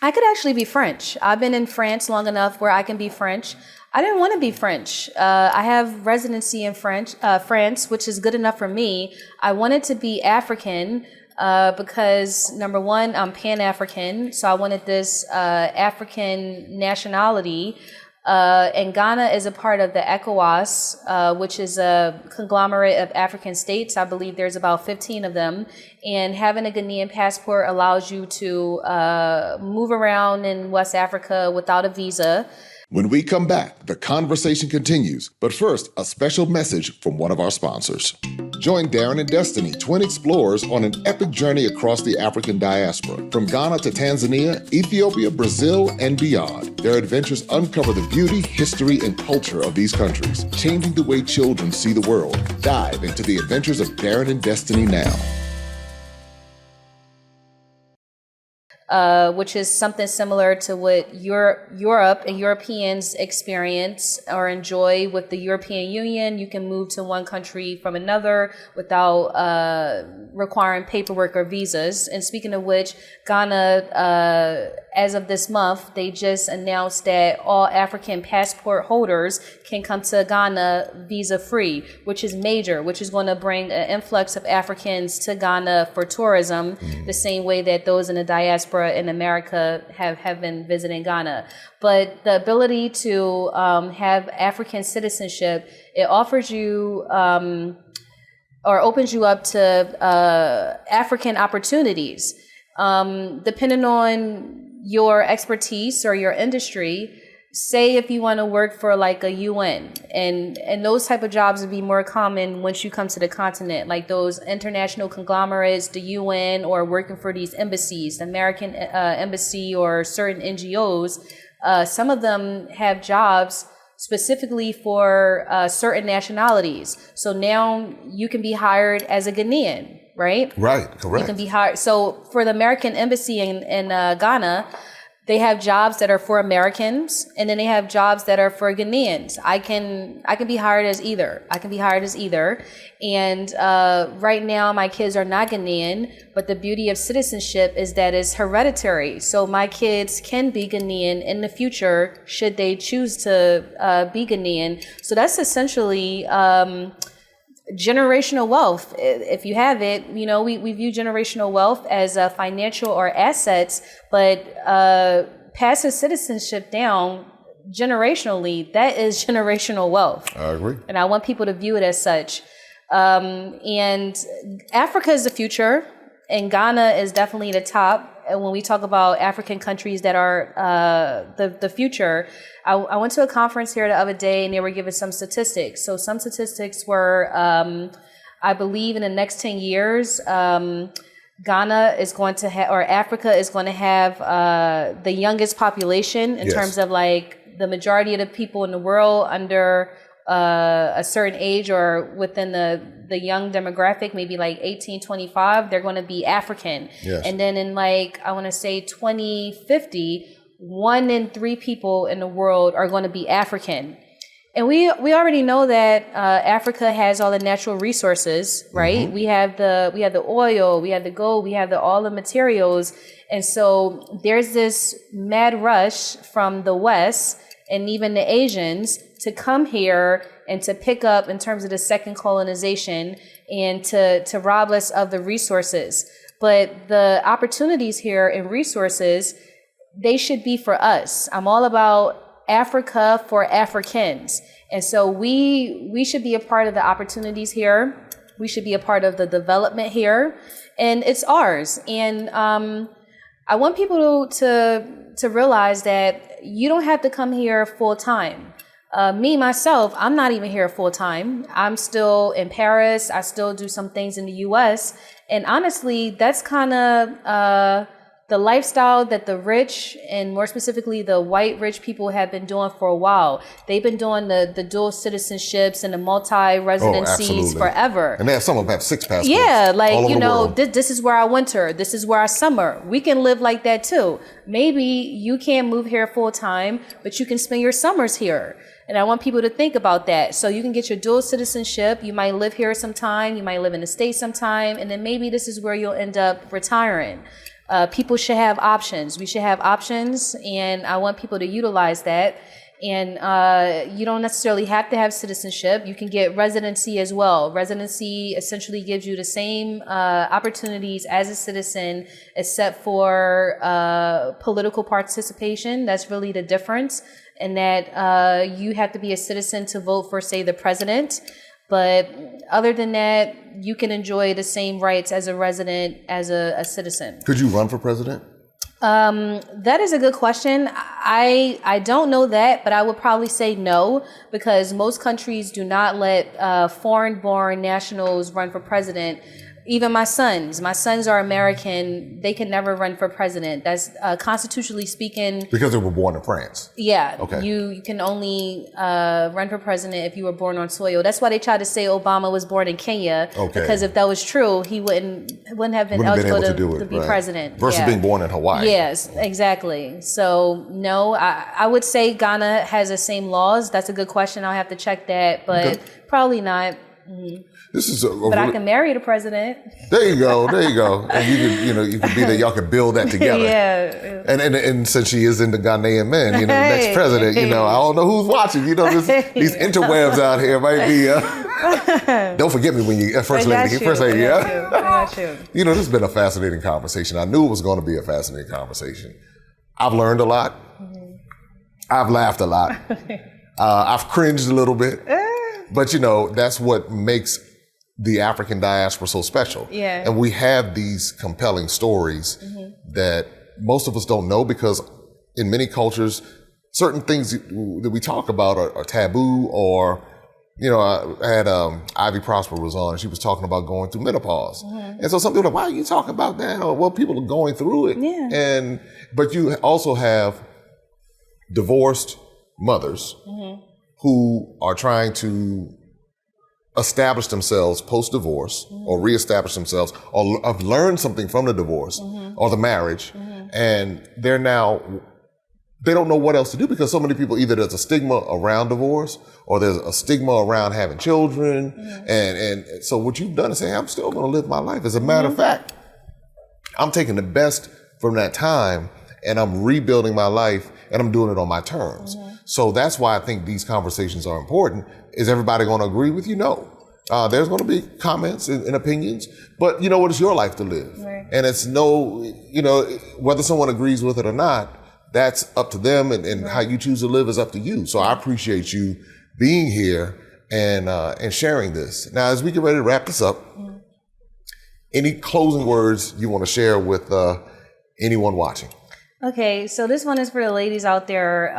could actually be French. I've been in France long enough where I can be French. I didn't want to be French. I have residency in France, which is good enough for me. I wanted to be African because number one, I'm Pan-African, so I wanted this African nationality. And Ghana is a part of the ECOWAS, which is a conglomerate of African states. I believe there's about 15 of them. And having a Ghanaian passport allows you to move around in West Africa without a visa. When we come back, the conversation continues. But first, a special message from one of our sponsors. Join Darren and Destiny, twin explorers, on an epic journey across the African diaspora. From Ghana to Tanzania, Ethiopia, Brazil, and beyond. Their adventures uncover the beauty, history, and culture of these countries, changing the way children see the world. Dive into the adventures of Darren and Destiny now. Which is something similar to what Europe and Europeans experience or enjoy with the European Union. You can move to one country from another without requiring paperwork or visas. And speaking of which, Ghana, as of this month, they just announced that all African passport holders can come to Ghana visa-free, which is major, which is going to bring an influx of Africans to Ghana for tourism, the same way that those in the diaspora in America have been visiting Ghana. But the ability to have African citizenship, it offers you or opens you up to African opportunities. Depending on your expertise or your industry, say if you want to work for like a UN and those type of jobs would be more common once you come to the continent, like those international conglomerates, the UN, or working for these embassies, the American embassy or certain NGOs. Some of them have jobs specifically for certain nationalities. So now you can be hired as a Ghanaian, right? Right, correct. You can be hired. So for the American embassy in Ghana, they have jobs that are for Americans, and then they have jobs that are for Ghanaians. I can be hired as either. And right now, my kids are not Ghanaian, but the beauty of citizenship is that it's hereditary. So my kids can be Ghanaian in the future should they choose to be Ghanaian. So that's essentially generational wealth. If you have it, we view generational wealth as financial or assets, but passing citizenship down generationally, that is generational wealth. I agree. And I want people to view it as such. And Africa is the future, and Ghana is definitely the top. And when we talk about African countries that are the future, I went to a conference here the other day and they were giving some statistics. So some statistics were, I believe in the next 10 years, Ghana is going to have, or Africa is going to have the youngest population in terms of like the majority of the people in the world under a certain age or within the young demographic, maybe like 18-25, they're going to be African. Yes. And then in like, I want to say 2050, 1 in 3 people in the world are going to be African. And we already know that Africa has all the natural resources, right? We have the oil, we have the gold, we have all the materials. And so there's this mad rush from the West and even the Asians to come here and to pick up in terms of the second colonization and to rob us of the resources. But the opportunities here and resources, they should be for us. I'm all about Africa for Africans. And so we should be a part of the opportunities here. We should be a part of the development here. And it's ours. And I want people to realize that you don't have to come here full time. Me, myself, I'm not even here full time. I'm still in Paris. I still do some things in the US. And honestly, that's kind of the lifestyle that the rich, and more specifically the white rich people, have been doing for a while. They've been doing the dual citizenships and the multi-residencies forever. And some of them have 6 passports. Yeah, like, you know, this is where I winter, this is where I summer. We can live like that too. Maybe you can't move here full time, but you can spend your summers here. And I want people to think about that. So you can get your dual citizenship. You might live here sometime. You might live in the States sometime. And then maybe this is where you'll end up retiring. People should have options. We should have options, and I want people to utilize that. And you don't necessarily have to have citizenship. You can get residency as well. Residency essentially gives you the same opportunities as a citizen, except for political participation. That's really the difference, and that you have to be a citizen to vote for, say, the president. But other than that, you can enjoy the same rights as a resident, as a citizen. Could you run for president? That is a good question. I don't know that, but I would probably say no, because most countries do not let foreign-born nationals run for president. Even my sons are American. They can never run for president. That's constitutionally speaking. Because they were born in France. Yeah. Okay. You can only run for president if you were born on soil. That's why they tried to say Obama was born in Kenya. Okay. Because if that was true, he wouldn't have been eligible to be president. Versus being born in Hawaii. Yes, exactly. So no, I would say Ghana has the same laws. That's a good question. I'll have to check that, but probably not. Mm-hmm. This is but I can marry the president. There you go. And you can be there. Y'all can build that together. Yeah. And since she is into Ghanaian men, the next president, I don't know who's watching. These interwebs out here might be. Don't forget me when you first lady. Yeah. I got you. This has been a fascinating conversation. I knew it was going to be a fascinating conversation. I've learned a lot. Mm-hmm. I've laughed a lot. I've cringed a little bit. But that's what makes the African diaspora so special. Yeah. And we have these compelling stories that most of us don't know, because in many cultures, certain things that we talk about are taboo, or, I had Ivy Prosper was on, and she was talking about going through menopause. And so some people are like, why are you talking about that? Or, well, people are going through it. Yeah. But you also have divorced mothers who are trying to establish themselves post-divorce or reestablish themselves, or have learned something from the divorce or the marriage, and they don't know what else to do, because so many people, either there's a stigma around divorce or there's a stigma around having children. And so what you've done is say, I'm still going to live my life. As a matter of fact, I'm taking the best from that time and I'm rebuilding my life, and I'm doing it on my terms. So that's why I think these conversations are important. Is everybody going to agree with you? No. There's going to be comments and opinions, but it's your life to live. Right. And it's whether someone agrees with it or not, that's up to them, and how you choose to live is up to you. So I appreciate you being here and sharing this. Now, as we get ready to wrap this up, any closing words you want to share with anyone watching? Okay, so this one is for the ladies out there.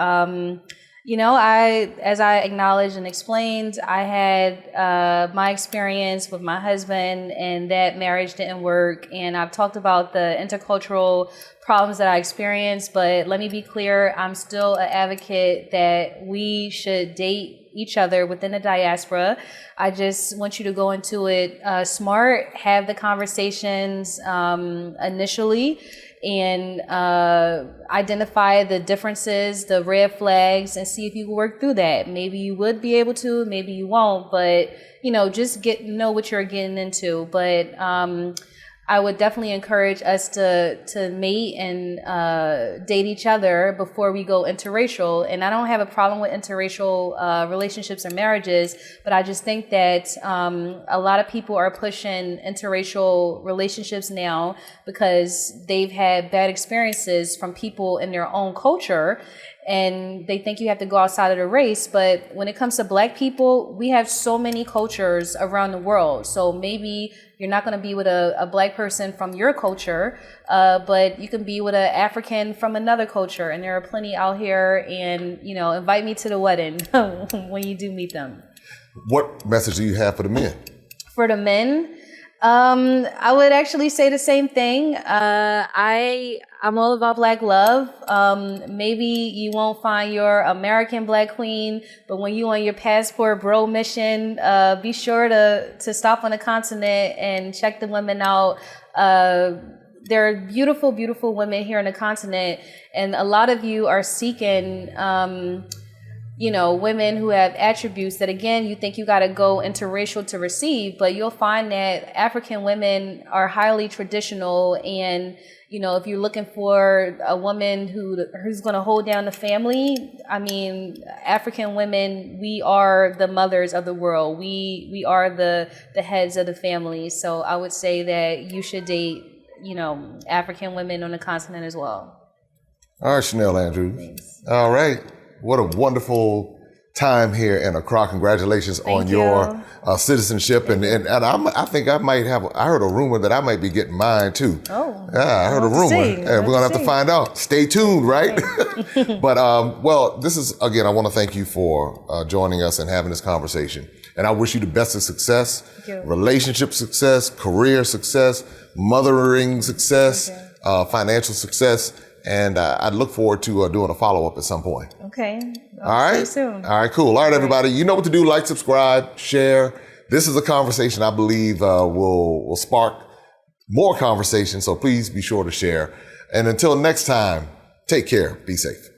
As I acknowledged and explained, I had my experience with my husband, and that marriage didn't work. And I've talked about the intercultural problems that I experienced, but let me be clear, I'm still an advocate that we should date each other within the diaspora. I just want you to go into it smart, have the conversations initially, and identify the differences, the red flags, and see if you can work through that. Maybe you would be able to, maybe you won't, but just know what you're getting into. But I would definitely encourage us to mate and date each other before we go interracial. And I don't have a problem with interracial relationships or marriages, but I just think that a lot of people are pushing interracial relationships now because they've had bad experiences from people in their own culture. And they think you have to go outside of the race. But when it comes to Black people, we have so many cultures around the world. So maybe you're not going to be with a Black person from your culture, but you can be with an African from another culture. And there are plenty out here. And, invite me to the wedding when you do meet them. What message do you have for the men? For the men, I would actually say the same thing. I'm all about Black love. Maybe you won't find your American Black queen, but when you on your passport bro mission, be sure to stop on the continent and check the women out. There are beautiful, beautiful women here on the continent, and a lot of you are seeking women who have attributes that, again, you think you got to go interracial to receive, but you'll find that African women are highly traditional. And, if you're looking for a woman who's going to hold down the family, African women, we are the mothers of the world. We are the heads of the family. So I would say that you should date, African women on the continent as well. All right, Chanel Andrews. Thanks. All right. What a wonderful time here in Accra. Congratulations on your citizenship. And I think I might have, I heard a rumor that I might be getting mine too. Oh. Yeah, I heard a rumor. And we're going to have to find out. Stay tuned, right? But, this is, again, I want to thank you for joining us and having this conversation. And I wish you the best of success, relationship success, career success, mothering success, financial success. And I look forward to doing a follow-up at some point. Okay. All right. See you soon. All right, cool. All right, everybody. You know what to do. Like, subscribe, share. This is a conversation I believe will spark more conversation. So please be sure to share. And until next time, take care. Be safe.